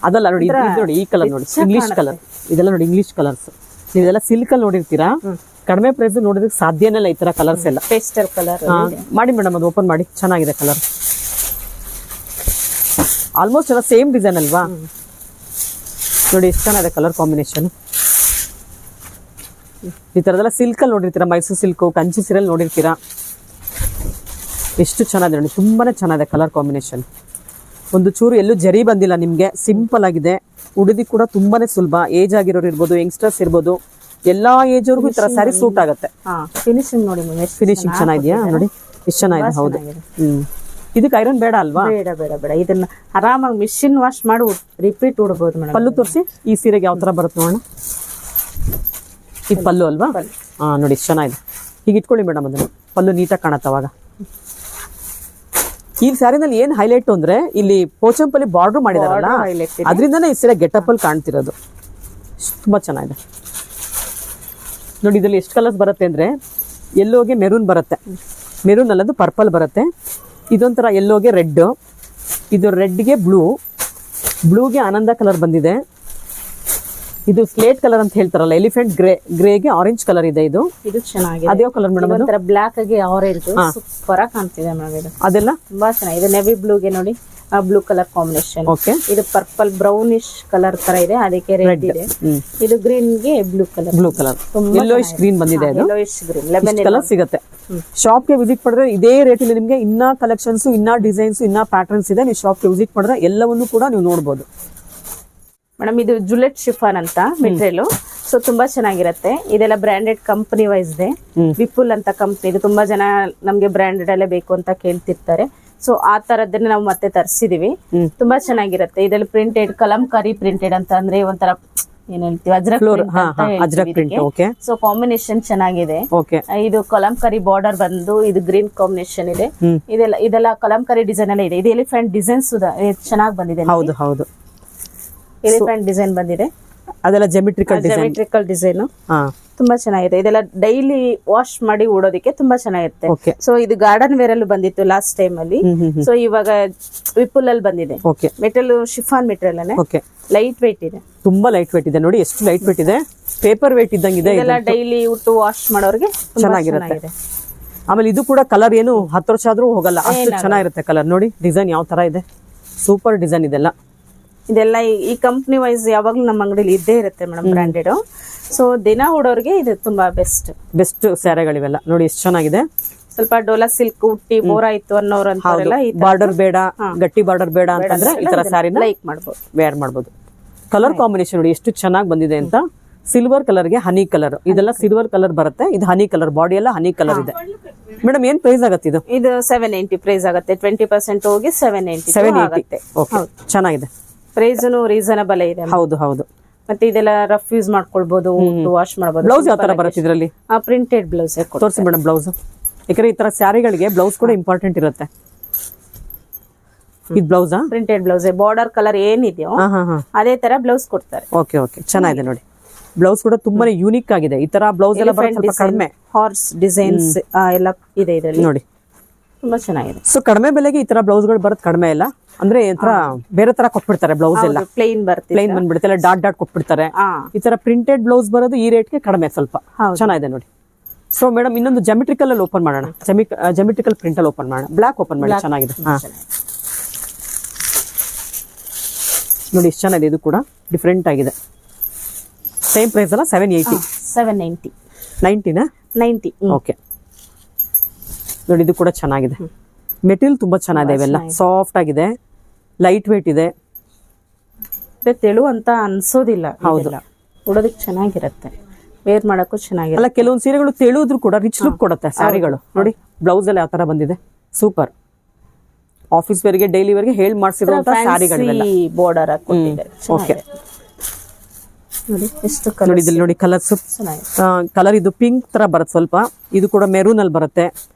ಅದಲ್ಲ ನೋಡಿ, ಇದು ನೋಡಿ ಈ ಕಲರ್ ನೋಡಿ, ಇಂಗ್ಲಿಷ್ ಕಲರ್. ಇದೆಲ್ಲ ನೋಡಿ ಇಂಗ್ಲಿಷ್ ಕಲರ್ಸ್. ನೀವು ಇದೆಲ್ಲ ಸಿಲ್ಕ್ ಅಲ್ಲಿ ನೋಡಿರ್ತೀರಾ. ಕಡಿಮೆ ಪ್ರೈಸ್ ನೋಡಿದಕ್ಕೆ ಸಾಧ್ಯನೇ ಇಲ್ಲ ಈ ತರ ಕಲರ್ಸ್ ಎಲ್ಲ. ಪೇಸ್ಟಲ್ ಕಲರ್ ಮಾಡಿ ಮೇಡಮ್, ಅದು ಓಪನ್ ಮಾಡಿ. ಚೆನ್ನಾಗಿದೆ ಕಲರ್. ಆಲ್ಮೋಸ್ಟ್ ಎಲ್ಲ ಸೇಮ್ ಡಿಸೈನ್ ಅಲ್ವಾ? ನೋಡಿ ಎಷ್ಟು ಚೆನ್ನಾಗಿದೆ ಕಲರ್ ಕಾಂಬಿನೇಷನ್. ಈ ತರದೆಲ್ಲ ಸಿಲ್ಕ್ ಅಲ್ಲಿ ನೋಡಿರ್ತೀರಾ. ಮೈಸೂರು ಸಿಲ್ಕ್, ಕಂಚಿ ಸೀರೆಲ್ ನೋಡಿರ್ತೀರಾ. ಎಷ್ಟು ಚೆನ್ನಾಗಿದೆ ನೋಡಿ, ತುಂಬಾನೇ ಚೆನ್ನಾಗಿದೆ ಕಲರ್ ಕಾಂಬಿನೇಷನ್. ಒಂದು ಚೂರು ಎಲ್ಲೂ ಜರಿ ಬಂದಿಲ್ಲ ನಿಮ್ಗೆ. ಸಿಂಪಲ್ ಆಗಿದೆ. ಉಡುದಿ ಕೂಡ ತುಂಬಾನೇ ಸುಲಭ. ಏಜ್ ಆಗಿರೋರು ಇರ್ಬೋದು, ಯಂಗ್ಸ್ಟರ್ಸ್ ಇರ್ಬೋದು, ಎಲ್ಲಾ ಏಜ್ ಅವ್ರಿಗೂ ಈ ತರ ಸ್ಯಾರಿ ಸೂಟ್ ಆಗುತ್ತೆ. ಫಿನಿಶಿಂಗ್ ನೋಡಿ, ಫಿನಿಶಿಂಗ್ ಚೆನ್ನಾಗಿದ್ಯಾ ನೋಡಿ, ಎಷ್ಟು ಚೆನ್ನಾಗಿದೆ. ಹೌದು. ಇದಕ್ಕೆ ಐರನ್ ಬೇಡ ಅಲ್ವಾ? ಬೇಡ ಬೇಡ ಬೇಡ. ಇದನ್ನ ಆರಾಮಾಗಿ ಮಿಷಿನ್ ವಾಶ್ ಮಾಡಿ ರಿಪೀಟ್ ಉಡ್ಬೋದು ಮೇಡಮ್. ಪಲ್ಲು ತೋರಿಸಿ. ಈ ಸೀರೆಗೆ ಯಾವ ತರ ಬರುತ್ತೆ ನೋಡೋಣ. ಇದು ಪಲ್ಲು ಅಲ್ವಾ? ಹಾ ನೋಡಿ ಎಷ್ಟು ಚೆನ್ನಾಗಿದೆ. ಹೀಗೆ ಇಟ್ಕೊಳ್ಳಿ ಮೇಡಮ್. ಅದನ್ನು ಪಲ್ಲು ನೀಟಾಗಿ ಕಾಣತ್ತೆ ಅವಾಗ. ಈ ಸ್ಯಾರಿನಲ್ಲಿ ಏನ್ ಹೈಲೈಟ್ ಅಂದ್ರೆ ಇಲ್ಲಿ ಪೋಚಂಪಲ್ಲಿ ಬಾರ್ಡರ್ ಮಾಡಿದಾರಲ್ಲ, ಅದರಿಂದನೇ ಈ ಸೀರೆ ಗೆಟಪ್ ಅಲ್ಲಿ ಕಾಣ್ತಿರೋದು. ತುಂಬಾ ಚೆನ್ನಾಗಿದೆ ನೋಡಿ. ಇದರಲ್ಲಿ ಎಷ್ಟು ಕಲರ್ಸ್ ಬರುತ್ತೆ ಅಂದ್ರೆ, ಎಲ್ಲೋಗೆ ಮೆರೂನ್ ಬರುತ್ತೆ, ಮೆರೂನ್ ಅಲ್ಲದು ಪರ್ಪಲ್ ಬರುತ್ತೆ. ಇದೊಂಥರ ಎಲ್ಲೋಗೆ ರೆಡ್, ಇದು ರೆಡ್ಗೆ ಬ್ಲೂ, ಬ್ಲೂಗೆ ಆನಂದ ಕಲರ್ ಬಂದಿದೆ. ಇದು ಸ್ಲೇಟ್ ಕಲರ್ ಅಂತ ಹೇಳ್ತಾರಲ್ಲ, ಎಲಿಫೆಂಟ್ ಗ್ರೇಗೆ ಆರೆಂಜ್ ಕಲರ್ ಇದೆ. ಇದು ಚೆನ್ನಾಗಿದೆ. ಅದೇ ಕಲರ್ ಮೇಡಮ್? ಒಂಥರ ಬ್ಲಾಕ್ ಆಗಿ ಆರೆಂಜ್ ಸೂಪರ್ ಆಗಿ ಕಾಣ್ತಿದೆ ಮೇಡಮ್. ಇದು ಅದೆಲ್ಲ ತುಂಬಾ ಚೆನ್ನಾಗಿದೆ. ನೆವಿ ಬ್ಲೂಗೆ ನೋಡಿ ಬ್ಲೂ ಕಲರ್ ಕಾಂಬಿನೇಷನ್. ಓಕೆ. ಇದು ಪರ್ಪಲ್ ಬ್ರೌನಿಶ್ ಕಲರ್ ತರ ಇದೆ, ಅದಕ್ಕೆ ರೆಡ್ ಇದೆ. ಇದು ಗ್ರೀನ್ ಗೆ ಬ್ಲೂ ಕಲರ್. ಯೆಲ್ಲೋಯಿಶ್ ಗ್ರೀನ್ ಬಂದಿದೆ. ಇದು ಯೆಲ್ಲೋಯಿಶ್ ಗ್ರೀನ್ ಲೆಮನ್ ಕಲರ್ ಸಿಗುತ್ತೆ. ಶಾಪ್ ಗೆ ವಿಸಿಟ್ ಮಾಡಿದ್ರೆ ಇದೇ ರೇಟ್ ಇಲ್ಲಿ ನಿಮ್ಗೆ ಇನ್ನ ಕಲೆಕ್ಷನ್ಸ್, ಇನ್ನ ಡಿಸೈನ್ಸ್, ಇನ್ನ ಪ್ಯಾಟರ್ನ್ಸ್ ಇದೆ. ನೀವು ಶಾಪ್ ಗೆ ವಿಸಿಟ್ ಮಾಡಿದ್ರೆ ಎಲ್ಲವನ್ನೂ ಕೂಡ ನೀವು ನೋಡಬಹುದು ಮೇಡಮ್. ಇದು ಜುಲೆಟ್ ಶಿಫಾನ್ ಅಂತ ಮೆಟೀರಿಯಲ್. ಸೊ ತುಂಬಾ ಚೆನ್ನಾಗಿರುತ್ತೆ. ಇದೆಲ್ಲ ಬ್ರಾಂಡೆಡ್ ಕಂಪನಿ ವೈಸ್ ಇದೆ. ವಿಪುಲ್ ಅಂತ ಕಂಪನಿ. ಇದು ತುಂಬಾ ಜನ ನಮ್ಗೆ ಬ್ರಾಂಡೆಡ್ ಅಲ್ಲೇ ಬೇಕು ಅಂತ ಕೇಳ್ತಿರ್ತಾರೆ. ಸೊ ಆ ತರದನ್ನ ನಾವು ಮತ್ತೆ ತರಿಸಿದೀವಿ. ತುಂಬಾ ಚೆನ್ನಾಗಿರುತ್ತೆ. ಇದರಲ್ಲಿ ಪ್ರಿಂಟೆಡ್, ಕಲಂಕಾರಿ ಪ್ರಿಂಟೆಡ್ ಅಂತ ಅಂದ್ರೆ ಒಂಥರ ಏನ್ ಹೇಳ್ತೀವಿ, ಅಜ್ರಕ್ ಪ್ರಿಂಟ್. ಸೊ ಕಾಂಬಿನೇಷನ್ ಚೆನ್ನಾಗಿದೆ. ಇದು ಕಲಂಕಾರಿ ಬಾರ್ಡರ್ ಬಂದು ಇದು ಗ್ರೀನ್ ಕಾಂಬಿನೇಷನ್ ಇದೆ. ಇದೆಲ್ಲ ಕಲಂಕಾರಿ ಡಿಸೈನ್ ಎಲ್ಲ ಇದೆ. ಇದು ಎಲಿಫೆಂಟ್ ಡಿಸೈನ್ಸ್ ಚೆನ್ನಾಗಿ ಬಂದಿದೆ. ಹೌದು ಹೌದು, ಎಲಿಫೆಂಟ್ ಡಿಸೈನ್ ಬಂದಿದೆ. ಅದೆಲ್ಲ ಜೆಮಿಟ್ರಿಕಲ್ ಡಿಸೈನ್ ತುಂಬಾ ಚೆನ್ನಾಗಿದೆ. ಇದೆಲ್ಲ ಡೈಲಿ ವಾಶ್ ಮಾಡಿ ಉಡೋದಕ್ಕೆ ತುಂಬಾ ಚೆನ್ನಾಗಿರುತ್ತೆ. ಸೊ ಇದು ಗಾರ್ಡನ್ ವೇರ್ ಅಲ್ಲಿ ಬಂದಿತ್ತು ಲಾಸ್ಟ್ ಟೈಮ್ ಅಲ್ಲಿ. ಸೊ ಇವಾಗ ವಿಪುಲ್ ಅಲ್ಲಿ ಬಂದಿದೆ. ಮೆಟಲ್ ಶಿಫಾನ್ ಮೆಟೀರಿಯಲ್ ಅನೇ, ಲೈಟ್ ವೇಟ್ ಇದೆ. ತುಂಬಾ ಲೈಟ್ ವೇಟ್ ಇದೆ ನೋಡಿ, ಎಷ್ಟು ಲೈಟ್ ವೇಟ್ ಇದೆ. ಪೇಪರ್ ವೇಟ್ ಇದ್ದಂಗಿದೆ. ಇದೆಲ್ಲ ಡೈಲಿ ಉಟ್ಟು ವಾಶ್ ಮಾಡೋರಿಗೆ ಚೆನ್ನಾಗಿರುತ್ತೆ. ಆಮೇಲೆ ಇದು ಕೂಡ ಕಲರ್ ಏನು 10 ವರ್ಷ ಆದ್ರೂ ಹೋಗಲ್ಲ, ಅಷ್ಟು ಚೆನ್ನಾಗಿರುತ್ತೆ ಕಲರ್. ನೋಡಿ ಡಿಸೈನ್ ಯಾವ ತರ ಇದೆ, ಸೂಪರ್ ಡಿಸೈನ್ ಇದೆಲ್ಲ. ಇದೆಲ್ಲ ಈ ಕಂಪ್ನಿ ವೈಸ್ ಯಾವಾಗ್ಲೂ ನಮ್ಮ ಅಂಗಡಿಲಿ ಇದ್ದೇ ಇರುತ್ತೆ ಮೇಡಮ್, ಬ್ರಾಂಡೆಡ್. ಸೊ ದಿನ ಉಡೋರ್ಗೆ ಇದು ತುಂಬಾ ಬೆಸ್ಟ್ ಸ್ಯಾರಿಗಳಿವೆಲ್ಲ. ನೋಡಿ ಎಷ್ಟು ಚೆನ್ನಾಗಿದೆ. ಸ್ವಲ್ಪ ಡೋಲಾ ಸಿಲ್ಕ್ ಉಟ್ಟಿ ಬೋರ್ ಆಯ್ತು ಅನ್ನೋರು ಅಂತಾರಲ್ಲ, ಬಾರ್ಡರ್ ಬೇಡ, ಗಟ್ಟಿ ಬಾರ್ಡರ್ ಬೇಡ ಅಂತಂದ್ರೆ ಈ ತರ ಸ್ಯಾರಿನ ಲೈಕ್ ಮಾಡ್ಬೋದು, ವೇರ್ ಮಾಡ್ಬೋದು. ಕಲರ್ ಕಾಂಬಿನೇಷನ್ ನೋಡಿ ಎಷ್ಟು ಚೆನ್ನಾಗಿ ಬಂದಿದೆ ಅಂತ. ಸಿಲ್ವರ್ ಕಲರ್ಗೆ ಹನಿ ಕಲರ್, ಇದೆಲ್ಲ ಸಿಲ್ವರ್ ಕಲರ್ ಬರುತ್ತೆ. ಇದು ಹನಿ ಕಲರ್, ಬಾಡಿ ಎಲ್ಲ ಹನಿ ಕಲರ್ ಇದೆ. ಮೇಡಮ್ ಏನ್ ಪ್ರೈಸ್ ಆಗುತ್ತೆ ಇದು? ಇದು 790 ಪ್ರೈಸ್ ಆಗುತ್ತೆ. 20% ಹೋಗಿ 780 ಓಕೆ, ಚೆನ್ನಾಗಿದೆ. ಪ್ರೈಸ್ ರೀಸನಬಲ್ ಇದೆ. ಹೌದು ಹೌದು. ಮತ್ತೆ ಇದೆಲ್ಲ ರಫ್ ಯೂಸ್ ಮಾಡ್ಕೊಳ್ಬಹುದು, ವಾಶ್ ಮಾಡಬಹುದು. ಬ್ಲೌಸ್ ಯಾವ ತರ ಬರುತ್ತೆ ಇದರಲ್ಲಿ? ಪ್ರಿಂಟೆಡ್ ಬ್ಲೌಸ್ ತೋರಿಸಿ ಮೇಡಮ್ ಬ್ಲೌಸ್. ಯಾಕಂದ್ರೆ ಈ ತರ ಸ್ಯಾರಿಗಳಿಗೆ ಬ್ಲೌಸ್ ಕೂಡ ಇಂಪಾರ್ಟೆಂಟ್ ಇರುತ್ತೆ. ಇದು blouse printed blouse, border colour ಏನಿದೆಯೋ ಅದೇ ತರ ಬ್ಲೌಸ್ ಕೊಡ್ತಾರೆ. ಓಕೆ ಓಕೆ, ಚೆನ್ನಾಗಿದೆ ನೋಡಿ. ಬ್ಲೌಸ್ ಕೂಡ ತುಂಬಾನೇ ಯೂನಿಕ್ ಆಗಿದೆ. ಈ ತರ ಬ್ಲೌಸ್ ಎಲ್ಲ ಸ್ವಲ್ಪ ಕಡಿಮೆ, ಹಾರ್ಸ್ ಡಿಸೈನ್ಸ್ ಎಲ್ಲ ಇದೆ ಇದರಲ್ಲಿ ನೋಡಿ, ತುಂಬಾ ಚೆನ್ನಾಗಿದೆ. ಸೊ ಕಡಿಮೆ ಬೆಲೆಗೆ ಈ ತರ ಬ್ಲೌಸ್ ಗಳು ಬರೋದು ಕಡಿಮೆ ಇಲ್ಲ. ಅಂದ್ರೆ ಈ ತರ ಬೇರೆ ತರ ಕೊಟ್ಬಿಡ್ತಾರೆ ಬ್ಲೌಸ್ ಎಲ್ಲ, ಪ್ಲೇನ್ ಬಂದ್ಬಿಡುತ್ತೆ, ಎಲ್ಲ ಡಾಟ್ ಡಾಟ್ ಕೊಟ್ಬಿಡ್ತಾರೆ. ಈ ತರ ಪ್ರಿಂಟೆಡ್ ಬ್ಲೌಸ್ ಬರೋದು ಈ ರೇಟ್ಗೆ ಕಡಿಮೆ, ಸ್ವಲ್ಪ ಚೆನ್ನಾಗಿದೆ ನೋಡಿ. ಸೊ ಮೇಡಮ್ ಇನ್ನೊಂದು ಜೆಮಿಟ್ರಿಕಲ್ ಅಲ್ಲಿ ಓಪನ್ ಮಾಡೋಣ. ಜೆಮಿಟ್ರಿಕಲ್ ಪ್ರಿಂಟ್ ಅಲ್ಲಿ ಓಪನ್ ಮಾಡೋಣ. ಬ್ಲಾಕ್ ಓಪನ್ ಮಾಡಿ, ಚೆನ್ನಾಗಿದೆ. ನೋಡಿ ಎಷ್ಟು ಚೆನ್ನಾಗಿದೆ, ಇದು ಕೂಡ ಡಿಫ್ರೆಂಟ್ ಆಗಿದೆ. ಸೇಮ್ ಪ್ರೈಸ್ ಅಲ್ಲ, 780. 790. 90ನಾ? 90. ಓಕೆ ನೋಡಿ, ಇದು ಕೂಡ ಚೆನ್ನಾಗಿದೆ. ಮೆಟೀರಿಯಲ್ ತುಂಬಾ ಚೆನ್ನಾಗಿದೆ, ಇವೆಲ್ಲ ಸಾಫ್ಟ್ ಆಗಿದೆ, ಲೈಟ್ ವೇಟ್ ಇದೆ, ತೆಳು ಅಂತ ಅನ್ಸೋದಿಲ್ಲ. ಹೌದು, ಉಡೋದಕ್ಕೆ ಚೆನ್ನಾಗಿರುತ್ತೆ, ವೇರ್ ಮಾಡಕ್ಕೂ ಚೆನ್ನಾಗಿರುತ್ತೆ. ಅಲ್ಲ ಕೆಲವೊಂದು ಸೀರೆಗಳು ತೆಳುದ್ರು ಕೂಡ ರಿಚ್ ಲುಕ್ ಕೊಡುತ್ತೆ ಸ್ಯಾರಿಗಳು. ನೋಡಿ ಬ್ಲೌಸ್ ಎಲ್ಲ ಯಾವ ತರ ಬಂದಿದೆ, ಸೂಪರ್. ಆಫೀಸ್ ವೇರ್ಗೆ ಡೈಲಿ ವೇರ್ಗೆ ಹೇಳಿ ಮಾಡಿಸಿರುವಂತ ಸ್ಯಾರಿಗಳಿವೆಲ್ಲ. ಬಾರ್ಡರ್ ಹಾಕೊಂಡಿದ್ದಾರೆ. ಓಕೆ ನೋಡಿ ಎಷ್ಟು ನೋಡಿ, ಇದ್ರಲ್ಲಿ ನೋಡಿ ಕಲರ್ಸ್. ಕಲರ್ ಇದು ಪಿಂಕ್ ತರ ಬರುತ್ತೆ ಸ್ವಲ್ಪ, ಇದು ಕೂಡ ಮೆರೂನ್ ಅಲ್ಲಿ ಬರುತ್ತೆ,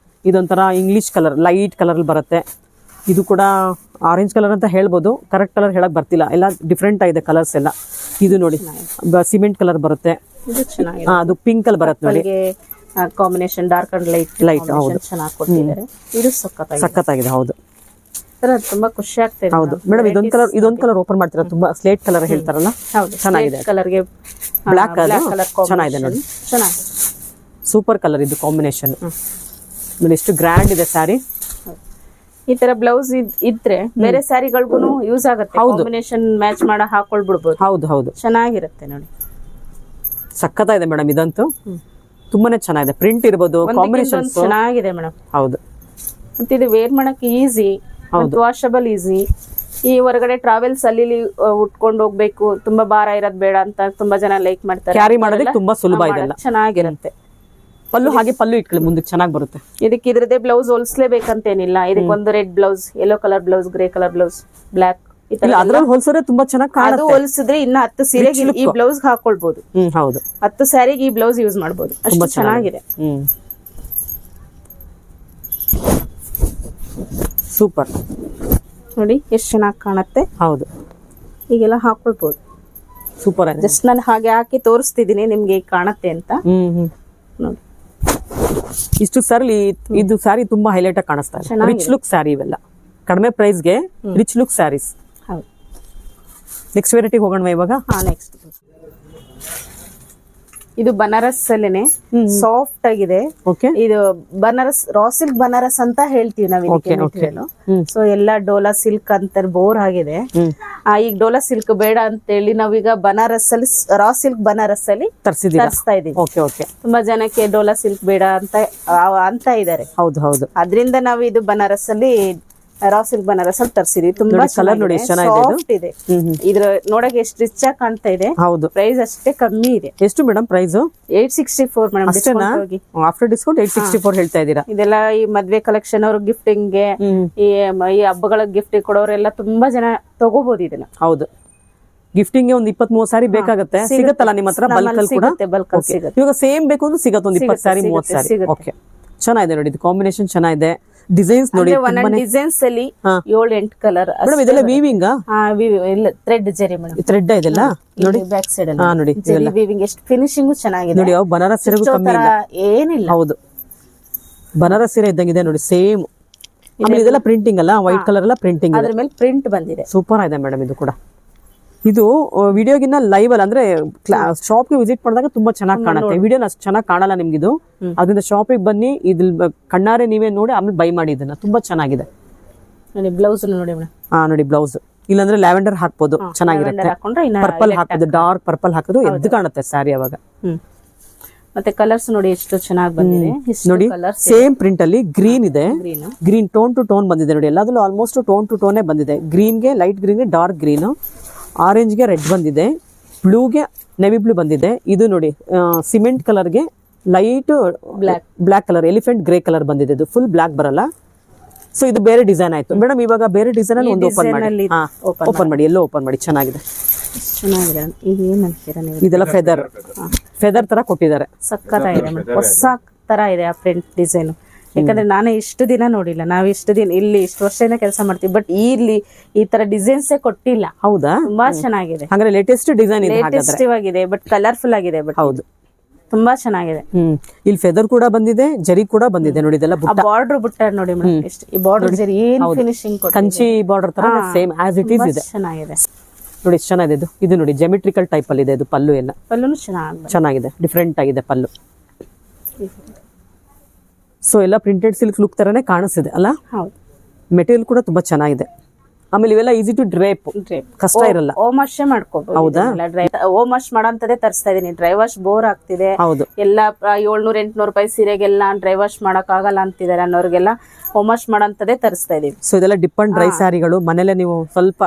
ಇದೊಂಥರ ಇಂಗ್ಲಿಷ್ ಕಲರ್ ಲೈಟ್ ಕಲರ್ ಅಲ್ಲಿ ಬರುತ್ತೆ, ಇದು ಕೂಡ ಆರೆಂಜ್ ಕಲರ್ ಅಂತ ಹೇಳ್ಬೋದು, ಕರೆಕ್ಟ್ ಕಲರ್ ಹೇಳಕ್ ಬರ್ತಿಲ್ಲ, ಎಲ್ಲ ಡಿಫ್ರೆಂಟ್ ಆಗಿದೆ ಕಲರ್ಸ್ ಎಲ್ಲ. ಇದು ನೋಡಿ ಸಿಮೆಂಟ್ ಕಲರ್ ಬರುತ್ತೆ, ಅದು ಪಿಂಕ್ ಅಲ್ಲಿ ಬರುತ್ತೆ ನೋಡಿ, combination dark and light light. ಹೌದು, ಚೆನ್ನಾಗಿ ಕೊಟ್ಟಿದ್ದಾರೆ. ಇದು ಸಖತ್ತಾಗಿದೆ. ಹೌದು, ತುಂಬಾ ಖುಷಿ ಆಗ್ತಾ ಇದೆ. ಹೌದು ಮೇಡಮ್, ಇದೊಂದು ಕಲರ್ ಓಪನ್ ಮಾಡ್ತೀರಾ, ತುಂಬಾ ಸ್ಲೇಟ್ ಕಲರ್ ಹೇಳ್ತಾರಲ್ಲ, ಚೆನ್ನಾಗಿದೆ. ಕಲರ್ಗೆ ಬ್ಲಾಕ್ ಕಲರ್ ಚೆನ್ನಾಗಿದೆ ನೋಡಿ, ಚೆನ್ನಾಗಿದೆ, ಸೂಪರ್ ಕಲರ್ ಇದು ಕಾಂಬಿನೇಷನ್. ನೋಡಿ ಎಷ್ಟು ಗ್ರ್ಯಾಂಡ್ ಇದೆ ಸ್ಯಾರಿ. ಈ ತರ ಬ್ಲೌಸ್ ಇದ್ರೆ ಬೇರೆ ಸ್ಯಾರಿಗಳಿಗೂ ಯೂಸ್ ಆಗುತ್ತೆ, ಕಾಂಬಿನೇಷನ್ ಮ್ಯಾಚ್ ಮಾಡ ಹಾಕೊಳ್ಬಿಡ್ಬೋದು. ಹೌದು ಹೌದು, ಚೆನ್ನಾಗಿರುತ್ತೆ ನೋಡಿ, ಸಖತ್ತಾಗಿದೆ ಮೇಡಮ್. ಇದಂತೂ ತುಂಬಾನೇ ಚೆನ್ನಾಗಿದೆ, ಪ್ರಿಂಟ್ ಇರ್ಬೋದು, ಕಾಂಬಿನೇಷನ್ ಚೆನ್ನಾಗಿದೆ ಮೇಡಮ್. ಹೌದು, ಮತ್ತೆ ಇದು ವೇರ್ ಮಾಡಕ್ ಈಸಿ, ವಾಷಬಲ್ ಈಸಿ. ಈ ಹೊರಗಡೆ ಟ್ರಾವೆಲ್ಸ್ ಅಲ್ಲಿ ಉಟ್ಕೊಂಡು ಹೋಗ್ಬೇಕು, ತುಂಬಾ ಭಾರ ಇರೋದ್ ಬೇಡ ಅಂತ ತುಂಬಾ ಜನ ಲೈಕ್ ಮಾಡ್ತಾರೆ, ಕ್ಯಾರಿ ಮಾಡೋದಕ್ಕೆ ತುಂಬಾ ಸುಲಭ ಇದೆಲ್ಲ. ಚೆನ್ನಾಗಿರುತ್ತೆ. ಪಲ್ಲು ಹಾಗೆ ಪಲ್ಲು ಇಟ್ಕೊಳ್ಳಿ ಮುಂದಕ್ಕೆ ಚೆನ್ನಾಗಿ ಬರುತ್ತೆ. ಇದಕ್ಕೆ ಇದ್ರದೇ ಬ್ಲೌಸ್ ಹೊಲಿಸ್ಲೇಬೇಕಂತೇನಿಲ್ಲ, ಇದಕ್ಕೆ ಒಂದು red blouse, yellow colour blouse, grey colour blouse, black, ಅದ್ರಲ್ಲಿ ಹೊಲ್ಸೋರೆ ತುಂಬಾ ಚೆನ್ನಾಗಿ ಕಾಣುತ್ತೆ. ಹೊಲಿಸಿದ್ರೆ ಇನ್ನ 10 ಸೀರೆಗೆ ಈ ಬ್ಲೌಸ್ ಹಾಕೊಳ್ಬಹುದು. ಹೌದು, 10 ಸ್ಯಾರಿಗೆ ಈ ಬ್ಲೌಸ್ ಯೂಸ್ ಮಾಡಬಹುದು, ಅಷ್ಟು ಚೆನ್ನಾಗಿದೆ. ಸೂಪರ್ ನೋಡಿ ಎಷ್ಟು ಚೆನ್ನಾಗಿ ಕಾಣುತ್ತೆ. ಹೌದು, ಈಗೆಲ್ಲ ಹಾಕೊಳ್ಬಹುದು. ಸೂಪರ್ ಆಗಿದೆ. ಜಸ್ಟ್ ನಾನು ಹಾಗೆ ಹಾಕಿ ತೋರಿಸ್ತಿದ್ದೀನಿ ನಿಮ್ಗೆ ಕಾಣುತ್ತೆ ಅಂತ. ನೋಡಿ ಇಷ್ಟು ಸರಳಿ ಇದು ಸ್ಯಾರಿ ತುಂಬಾ ಹೈಲೈಟ್ ಆಗಿ ಕಾಣಿಸ್ತಾ ಇದೆ. ರಿಚ್ ಲುಕ್ ಸ್ಯಾರಿ ಇವೆಲ್ಲ, ಕಡಿಮೆ ಪ್ರೈಸ್ಗೆ ರಿಚ್ ಲುಕ್ ಸ್ಯಾರೀಸ್. ಹೌದು, ನೆಕ್ಸ್ಟ್ ವೆರೈಟಿ ಹೋಗೋಣ ಇವಾಗ. ನೆಕ್ಸ್ಟ್ ಇದು ಬನಾರಸ್ ಅಲ್ಲೇನೆ ಸಾಫ್ಟ್ ಆಗಿದೆ. ಇದು ಬನಾರಸ್ ರಾ ಸಿಲ್ಕ್ ಬನಾರಸ್ ಅಂತ ಹೇಳ್ತೀವಿ ನಾವು ಇದಕ್ಕೆ ಮೆಟೀರಿಯಲ್. ಸೊ ಎಲ್ಲ ಡೋಲಾ ಸಿಲ್ಕ್ ಅಂತ ಬೋರ್ ಆಗಿದೆ. ಈಗ ಡೋಲಾ ಸಿಲ್ಕ್ ಬೇಡ ಅಂತ ಹೇಳಿ ನಾವೀಗ ಬನಾರಸ್ ಅಲ್ಲಿ ರಾ ಸಿಲ್ಕ್ ಬನಾರಸ್ ಅಲ್ಲಿ ತರಿಸ್ತಾ ಇದೀವಿ. ತುಂಬಾ ಜನಕ್ಕೆ ಡೋಲಾ ಸಿಲ್ಕ್ ಬೇಡ ಅಂತ ಇದಾರೆ. ಹೌದು ಹೌದು, ಅದ್ರಿಂದ ನಾವು ಇದು ಬನಾರಸ್ ಅಲ್ಲಿ ರಾ ಸಿಲ್ಕ್ ಬನಾರಸ್ ಅಲ್ಲಿ ತರಿಸಿದ್ವಿ. ತುಂಬಾ ಕಲರ್ ನೋಡಿ ಸಾಫ್ಟ್ ಇದೆ. ಇದ್ರ ನೋಡಕ್ಕೆ ಎಷ್ಟು ರಿಚ್ ಆಗಿ ಕಾಣ್ತಾ ಇದೆ. ಹೌದು, ಪ್ರೈಸ್ ಅಷ್ಟೇ ಕಮ್ಮಿ ಇದೆ. ಎಷ್ಟು madam price? 864 madam. After discount 864 ಹೇಳ್ತಾ ಇದೀರಾ. ಇದೆಲ್ಲ ಈ ಮದ್ವೆ ಕಲೆಕ್ಷನ್ ಅವ್ರ ಗಿಫ್ಟಿಂಗ್ ಗೆ, ಈ ಹಬ್ಬಗಳ ಗಿಫ್ಟ್ ಕೊಡೋರೆಲ್ಲ ತುಂಬಾ ಜನ ತಗೋಬಹುದು ಇದನ್ನ. ಹೌದು, ಗಿಫ್ಟಿಂಗ್ ಗೆ ಒಂದು 20-30 ಸಾರಿ ಬೇಕಾಗುತ್ತೆ. ಸಿಗತ್ತಲ್ಲ ನಿಮ್ಮ ಹತ್ರ ಬಲ್ಕ್ ಅಲ್ಲಿ ಕೂಡ? ಇವಾಗ ಸೇಮ್ ಬೇಕು ಅಂದ್ರೆ ಸಿಗತ್ತೆ, ಒಂದು 20 ಸಾರಿ 30 ಸಾರಿ. ಓಕೆ, ಚೆನ್ನಾಗಿದೆ ನೋಡಿ, ಇದು ಕಾಂಬಿನೇಷನ್ ಚೆನ್ನಾಗಿದೆ. ಡಿಸೈನ್ಸ್ ನೋಡಿ, ಡಿಸೈನ್ಸ್ ಅಲ್ಲಿ 7-8 ಕಲರ್. ಮೇಡಮ್ ಇದೆಲ್ಲ ವೀವಿಂಗ್ ಥ್ರೆಡ್ ಜರಿ ಮೇಡಮ್. ಥ್ರೆಡ್ ಇದೆಲ್ಲ ನೋಡಿ, ಬ್ಯಾಕ್ ಸೈಡ್ ಅಲ್ಲಿ ನೋಡಿ ವೀವಿಂಗ್ ಎಷ್ಟು ಫಿನಿಶಿಂಗ್ ಚೆನ್ನಾಗಿದೆ ನೋಡಿ. ಯಾವ ಬನಾರಸ್ ಸೀರೆಗೂ ಕಮ್ಮಿ ಇಲ್ಲ, ಏನಿಲ್ಲ. ಹೌದು, ಬನಾರಸ್ ಸೀರೆ ಇದ್ದಂಗಿದೆ ನೋಡಿ, ಸೇಮ್. ಆಮೇಲೆ ಇದೆಲ್ಲ ಪ್ರಿಂಟಿಂಗ್ ಅಲ್ಲ, ವೈಟ್ ಕಲರ್ ಎಲ್ಲ ಪ್ರಿಂಟಿಂಗ್, ಅದ್ರ ಮೇಲೆ ಪ್ರಿಂಟ್ ಬಂದಿದೆ. ಸೂಪರ್ ಆಗಿದೆ ಮೇಡಮ್. ಇದು ಕೂಡ ಇದು ವಿಡಿಯೋಗಿನ್ನ ಲೈವ್ ಅಲ್ಲಿ ಅಂದ್ರೆ ಶಾಪ್ಗೆ ವಿಸಿಟ್ ಮಾಡಿದಾಗ ತುಂಬಾ ಚೆನ್ನಾಗಿ ಕಾಣುತ್ತೆ. ವಿಡಿಯೋ ಅಷ್ಟು ಚೆನ್ನಾಗಿ ಕಾಣಲ್ಲ ನಿಮ್ಗೆ ಇದು. ಅದರಿಂದ ಶಾಪಿಗೆ ಬನ್ನಿ, ಇದ್ರ ಕಣ್ಣಾರೆ ನೀವೇ ನೋಡಿ ಆಮೇಲೆ ಬೈ ಮಾಡಿ. ಇದನ್ನ ತುಂಬಾ ಚೆನ್ನಾಗಿದೆ ನೋಡಿ. ಬ್ಲೌಸ್ ನೋಡಿ ಮೇಡಮ್. ನೋಡಿ ಬ್ಲೌಸ್, ಇಲ್ಲಾಂದ್ರೆ ಲ್ಯಾವೆಂಡರ್ ಹಾಕ್ಬೋದು, ಚೆನ್ನಾಗಿರುತ್ತೆ. ಪರ್ಪಲ್ ಹಾಕೋದು, ಡಾರ್ಕ್ ಪರ್ಪಲ್ ಹಾಕಿದ್ರು ಎದ್ದು ಕಾಣುತ್ತೆ ಸ್ಯಾರಿ ಅವಾಗ. ಮತ್ತೆ ಕಲರ್ಸ್ ನೋಡಿ ಎಷ್ಟು ಚೆನ್ನಾಗಿ ಬಂದಿದೆ ನೋಡಿ. ಸೇಮ್ ಪ್ರಿಂಟ್ ಅಲ್ಲಿ ಗ್ರೀನ್ ಇದೆ, ಗ್ರೀನ್ ಟೋನ್ ಟು ಟೋನ್ ಬಂದಿದೆ ನೋಡಿ. ಎಲ್ಲದಲ್ಲೂ ಆಲ್ಮೋಸ್ಟ್ ಟೋನ್ ಟು ಟೋನೇ ಬಂದಿದೆ. ಗ್ರೀನ್ಗೆ ಲೈಟ್ ಗ್ರೀನ್ಗೆ ಡಾರ್ಕ್ ಗ್ರೀನ್, ಆರೆಂಜ್ಗೆ ರೆಡ್ ಬಂದಿದೆ, ಬ್ಲೂಗೆ ನೆವಿ ಬ್ಲೂ ಬಂದಿದೆ. ಇದು ನೋಡಿ ಸಿಮೆಂಟ್ ಕಲರ್ಗೆ light black colour, elephant grey colour ಬಂದಿದೆ. ಇದು ಫುಲ್ ಬ್ಲಾಕ್ ಬರಲ್ಲ. ಸೊ ಇದು ಬೇರೆ ಡಿಸೈನ್ ಆಯ್ತು ಮೇಡಮ್. ಇವಾಗ ಬೇರೆ ಡಿಸೈನ್ ಅಲ್ಲಿ ಒಂದು ಓಪನ್ ಮಾಡಿ, ಎಲ್ಲೋ ಓಪನ್ ಮಾಡಿ. ಚೆನ್ನಾಗಿದೆ. ಇದೆಲ್ಲ ಫೆದರ್ ತರ ಕೊಟ್ಟಿದ್ದಾರೆ, ಸಕ್ಕತ್ತಾಗಿದೆ. ಹೊಸ ತರ ಇದೆ ಆ ಪ್ರಿಂಟ್ ಡಿಸೈನ್. ಯಾಕಂದ್ರೆ ನಾನು ಇಷ್ಟು ದಿನ ನೋಡಿಲ್ಲ, ನಾವು ಇಷ್ಟು ದಿನ ಇಲ್ಲಿ ಇಷ್ಟು ವರ್ಷದಿಂದ ಕೆಲಸ ಮಾಡ್ತೀವಿ, ಬಟ್ ಇಲ್ಲಿ ಈ ತರ ಡಿಸೈನ್ಸ್ ಕೊಟ್ಟಿಲ್ಲ. ಹೌದಾ? ತುಂಬಾ ಚೆನ್ನಾಗಿದೆ. ಅಂದ್ರೆ ಲೇಟೆಸ್ಟ್ ಡಿಸೈನ್ ಇದೆ, ಲೇಟೆಸ್ಟ್ ಆಗಿದೆ, ಬಟ್ ಕಲರ್ಫುಲ್ ಆಗಿದೆ. ಬಟ್ ಹೌದು, ತುಂಬಾ ಚೆನ್ನಾಗಿದೆ. ಇಲ್ಲಿ ಫೆದರ್ ಕೂಡ ಬಂದಿದೆ, ಜರಿ ಕೂಡ ಬಂದಿದೆ ನೋಡಿ. ಇದೆಲ್ಲ ಬಾರ್ಡರ್ ಬುಟ್ಟ ನೋಡಿ ಮೇಡಮ್, ಎಷ್ಟು ಈ ಬಾರ್ಡರ್ ಜರಿ ಏನು ಫಿನಿಶಿಂಗ್ ಕಂಚಿ ಬಾರ್ಡರ್ ತರ ಸೇಮ್ ಆಸ್ ಇಟ್ ಈಸ್ ಇದೆ. ಚೆನ್ನಾಗಿದೆ ನೋಡಿ, ಎಷ್ಟು ಚೆನ್ನಾಗಿದೆ. ಇದು ನೋಡಿ ಜೆಮೆಟ್ರಿಕಲ್ ಟೈಪ್ ಅಲ್ಲಿ ಇದೆ. ಇದು ಪಲ್ಲು ಎಲ್ಲ ಪಲ್ಲುನು ಚೆನ್ನಾಗಿದೆ, ಡಿಫ್ರೆಂಟ್ ಆಗಿದೆ ಪಲ್ಲು. ಸೊ ಎಲ್ಲ ಪ್ರಿಂಟೆಡ್ ಸಿಲ್ಕ್ ಲುಕ್ ತರನೇ ಕಾಣಿಸ್ತಿದೆ ಅಲ್ಲ? ಹೌದು. ಮೆಟೀರಿಯಲ್ ಕೂಡ ತುಂಬಾ ಚೆನ್ನಾಗಿದೆ. ಆಮೇಲೆ ಇವೆಲ್ಲ ಈಸಿ ಟು ಡ್ರೇಪ್, ಕಷ್ಟ ಇರಲ್ಲ. ಹೋಮ್ ವಾಶ್ ಮಾಡ್ಕೋಬಹುದು. ಹೌದಾ? ಹೋಮ್ ವಾಶ್ ಮಾಡೋಂತದೇ ತರಿಸ್ತಾ ಇದೀನಿ. ಡ್ರೈ ವಾಶ್ ಬೋರ್ ಆಗ್ತಿದೆ. ಹೌದು. ಎಲ್ಲ 700-800 ರೂಪಾಯಿ ಸೀರೆಗೆಲ್ಲ ಡ್ರೈ ವಾಶ್ ಮಾಡಕ್ ಆಗಲ್ಲ ಅಂತಿದ್ದಾರೆ ಅನ್ನೋರ್ಗೆಲ್ಲ ಹೋಮ್ ವಾಶ್ ಮಾಡೋಂತದೇ ತರಿಸ್ತಾ ಇದೀವಿ. ಸೊ ಇದೆಲ್ಲ ಡಿಪ್ ಅಂಡ್ ಡ್ರೈ ಸ್ಯಾರಿಗಳು. ಮನೇಲೆ ನೀವು ಸ್ವಲ್ಪ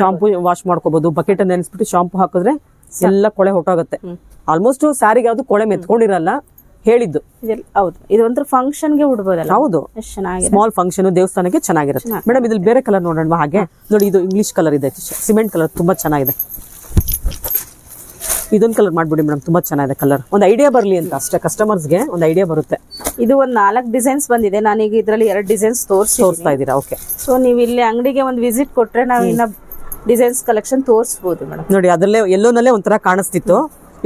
ಶಾಂಪೂ ವಾಶ್ ಮಾಡ್ಕೋಬಹುದು. ಬಕೆಟ್ ಅನ್ನು ನೆನೆಸ್ಬಿಟ್ಟು ಶಾಂಪೂ ಹಾಕಿದ್ರೆ ಎಲ್ಲ ಕೊಳೆ ಹೊಟ್ಟೋಗುತ್ತೆ. ಆಲ್ಮೋಸ್ಟ್ ಸ್ಯಾರಿಗೆ ಯಾವ್ದು ಕೊಳೆ ಮೆತ್ಕೊಂಡಿರಲ್ಲ ಹೇಳಿದ್ದು. ಹೌದು, ಇದು ಒಂಥರ ಫಂಕ್ಷನ್ ಗೆ ಉಡ್ಬೋದಲ್ಲ. ಹೌದು, ಎಷ್ಟು ಚೆನ್ನಾಗಿದೆ. ಸ್ಮಾಲ್ ಫಂಕ್ಷನ್ ದೇವಸ್ಥಾನಕ್ಕೆ ಚೆನ್ನಾಗಿರುತ್ತೆ. ಮೇಡಮ್ ಇದ್ರಲ್ಲಿ ಬೇರೆ ಕಲರ್ ನೋಡೋಣ. ಹಾಗೆ ನೋಡಿ, ಇದು ಇಂಗ್ಲಿಷ್ ಕಲರ್ ಇದೆ, ಸಿಮೆಂಟ್ ಕಲರ್, ತುಂಬಾ ಚೆನ್ನಾಗಿದೆ. ಇದೊಂದು ಕಲರ್ ಮಾಡ್ಬಿಡಿ ಮೇಡಮ್, ತುಂಬಾ ಚೆನ್ನಾಗಿದೆ ಕಲರ್. ಒಂದು ಐಡಿಯಾ ಬರ್ಲಿ ಅಂತ ಅಷ್ಟೇ, ಕಸ್ಟಮರ್ಸ್ಗೆ ಒಂದು ಐಡಿಯಾ ಬರುತ್ತೆ. ಇದು ಒಂದು 4 ಡಿಸೈನ್ಸ್ ಬಂದಿದೆ. ನಾನೀಗ ಇದ್ರಲ್ಲಿ 2 ಡಿಸೈನ್ಸ್ ತೋರಿಸ್ತಾ ಇದ್ದೀರಾ? ಓಕೆ. ಸೊ ನೀವು ಇಲ್ಲಿ ಅಂಗಡಿಗೆ ಒಂದು ವಿಸಿಟ್ ಕೊಟ್ರೆ ನಾವು ಇನ್ನ ಡಿಸೈನ್ಸ್ ಕಲೆಕ್ಷನ್ ತೋರಿಸಬಹುದು ಮೇಡಮ್. ನೋಡಿ, ಅದರಲ್ಲೇ ಯೆಲ್ಲೋನಲ್ಲೇ ಒಂಥರ ಕಾಣಿಸ್ತಿತ್ತು,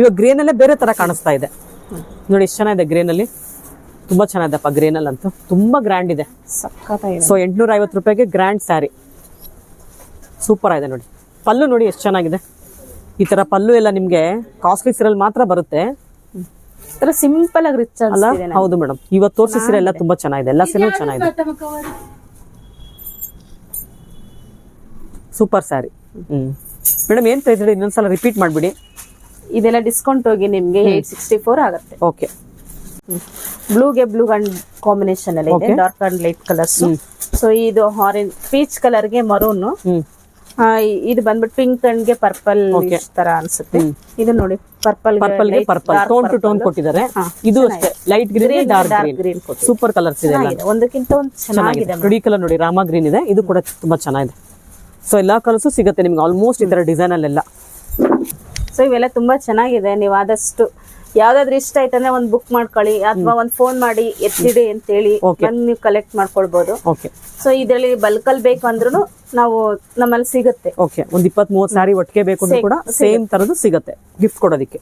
ಇವಾಗ ಗ್ರೇನ್ ಅಲ್ಲೇ ಬೇರೆ ತರ ಕಾಣಿಸ್ತಾ ಇದೆ. ನೋಡಿ ಎಷ್ಟು ಚೆನ್ನಾಗಿದೆ ಗ್ರೇನ್ ಅಲ್ಲಿ, ತುಂಬಾ ಚೆನ್ನಾಗಿದೆಪ್ಪ. ಗ್ರೇನ್ ಅಲ್ಲಿ ಅಂತೂ ತುಂಬಾ ಗ್ರ್ಯಾಂಡ್ ಇದೆ, ಸಕ್ಕತ್ತಾಗಿದೆ. ಸೊ 850 ರೂಪಾಯಿಗೆ ಗ್ರ್ಯಾಂಡ್ ಸ್ಯಾರಿ, ಸೂಪರ್ ಆಗಿದೆ. ನೋಡಿ ಪಲ್ಲು ನೋಡಿ ಎಷ್ಟು ಚೆನ್ನಾಗಿದೆ. ಈ ತರ ಪಲ್ಲು ಎಲ್ಲ ನಿಮ್ಗೆ ಕಾಸ್ಟ್ಲಿ ಸೀರೆಲ್ ಮಾತ್ರ ಬರುತ್ತೆ. ಸಿಂಪಲ್ ಆಗಿ ರಿಚ್ ಅಲ್ಲ? ಹೌದು ಮೇಡಮ್, ಇವತ್ತು ತೋರಿಸಿ ಸೀರೆ ಎಲ್ಲ ತುಂಬಾ ಚೆನ್ನಾಗಿದೆ, ಎಲ್ಲ ಸೀರೆ ಚೆನ್ನಾಗಿದೆ. ಸೂಪರ್ ಸ್ಯಾರಿ. ಮೇಡಮ್ ಏನ್ ಪ್ರೈಸ್ ಇದೆ ಇನ್ನೊಂದ್ಸಲ ರಿಪೀಟ್ ಮಾಡ್ಬಿಡಿ. ಇದೆಲ್ಲ ಡಿಸ್ಕೌಂಟ್ ಹೋಗಿ ನಿಮ್ಗೆ 864 ಆಗುತ್ತೆ. ಓಕೆ. ಬ್ಲೂಗೆ ಬ್ಲೂ ಅಂಡ್ ಕಾಂಬಿನೇಷನ್ ಅಲ್ಲಿ ಇದೆ, dark and light colours. So ಇದು ಆರೆಂಜ್, ಪೀಚ್ ಕಲರ್ ಗೆ ಮರೂನ್, ಇದು ಬಂದ್ಬಿಟ್ಟು ಪಿಂಕ್ ಅಂಡ್ ಗೆ ಪರ್ಪಲ್ ತರ ಅನ್ಸುತ್ತೆ. ಇದು ನೋಡಿ ಪರ್ಪಲ್ ಗೆ ಪರ್ಪಲ್ ಟೋನ್ ಟು ಟೋನ್ ಕೊಟ್ಟಿದ್ದಾರೆ. ಇದು ಅಷ್ಟೇ light green, dark green, super colours ಇದೆ. ಒಂದಕ್ಕಿಂತ ಒಂದು ಚೆನ್ನಾಗಿದೆ. ರೆಡಿ ಕಲರ್ ನೋಡಿ, ರಾಮ ಗ್ರೀನ್ ಇದೆ, ಇದು ಕೂಡ ತುಂಬಾ ಚೆನ್ನಾಗಿದೆ. ಸೊ ಎಲ್ಲಾ ಕಲರ್ಸ್ ಸಿಗುತ್ತೆ ನಿಮ್ಗೆ ಆಲ್ಮೋಸ್ಟ್ ಈ ತರ ಡಿಸೈನ್ ಅಲ್ಲೆಲ್ಲ. ಸೊ ಇವೆಲ್ಲ ತುಂಬಾ ಚೆನ್ನಾಗಿದೆ. ನೀವು ಆದಷ್ಟು ಯಾವ್ದಾದ್ರು ಇಷ್ಟ ಆಯ್ತಂದ್ರೆ ಒಂದು ಬುಕ್ ಮಾಡ್ಕೊಳ್ಳಿ, ಅಥವಾ ಒಂದು ಫೋನ್ ಮಾಡಿ ಎತ್ತಿಡಿ ಅಂತ ಹೇಳಿ ನೀವು ಕಲೆಕ್ಟ್ ಮಾಡ್ಕೊಳ್ಬಹುದು. ಸೊ ಇದರಲ್ಲಿ ಬಲ್ಕಲ್ ಬೇಕು ಅಂದ್ರೂ ನಾವು ನಮ್ಮಲ್ಲಿ ಸಿಗುತ್ತೆ. ಓಕೆ, ಒಂದು 20-30 ಸ್ಯಾರಿ ಒಟ್ಟಿಗೆ ಬೇಕು ಅಂದ್ರೂ ಕೂಡ ಸೇಮ್ ತರದ್ದು ಸಿಗುತ್ತೆ ಗಿಫ್ಟ್ ಕೊಡೋದಕ್ಕೆ.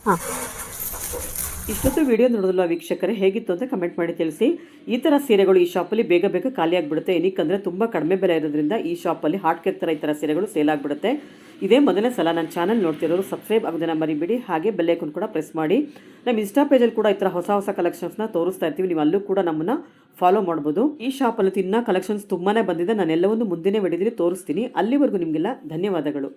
ಇಷ್ಟೊತ್ತು ವಿಡಿಯೋ ನೋಡೋದಿಲ್ಲ ವೀಕ್ಷಕರೇ, ಹೇಗಿತ್ತು ಅಂತ ಕಮೆಂಟ್ ಮಾಡಿ ತಿಳಿಸಿ. ಈ ಥರ ಸೀರೆಗಳು ಈ ಶಾಪಲ್ಲಿ ಬೇಗ ಬೇಗ ಖಾಲಿ ಆಗಿಬಿಡುತ್ತೆ. ಏನಕ್ಕಂದರೆ ತುಂಬ ಕಡಿಮೆ ಬೆಲೆ ಇರೋದ್ರಿಂದ ಈ ಶಾಪಲ್ಲಿ ಹಾಟ್ ಕೇಕ್ ಥರ ಈ ಥರ ಸೀರೆಗಳು ಸೇಲ್ ಆಗಿಬಿಡುತ್ತೆ. ಇದೇ ಮೊದಲನೇ ಸಲ ನನ್ನ ಚಾನಲ್ ನೋಡ್ತಿರೋರು ಸಬ್ಸ್ಕ್ರೈಬ್ ಆಗೋದನ್ನ ಮರಿಬೇಡಿ. ಹಾಗೆ ಬೆಲ್ ಐಕಾನ್ ಕೂಡ ಪ್ರೆಸ್ ಮಾಡಿ. ನಮ್ಮ ಇನ್ಸ್ಟಾ ಪೇಜಲ್ಲಿ ಕೂಡ ಈ ಥರ ಹೊಸ ಹೊಸ ಕಲೆಕ್ಷನ್ಸ್ನ ತೋರಿಸ್ತಾ ಇರ್ತೀವಿ, ನೀವು ಅಲ್ಲೂ ಕೂಡ ನಮ್ಮನ್ನು ಫಾಲೋ ಮಾಡ್ಬೋದು. ಈ ಶಾಪಲ್ಲಿ ಇನ್ನೂ ಕಲೆಕ್ಷನ್ಸ್ ತುಂಬಾ ಬಂದಿದೆ, ನಾನು ಎಲ್ಲವೊಂದು ಮುಂದಿನ ವಿಡಿಯೋದಲ್ಲಿ ತೋರಿಸ್ತೀನಿ. ಅಲ್ಲಿವರೆಗೂ ನಿಮಗೆಲ್ಲ ಧನ್ಯವಾದಗಳು.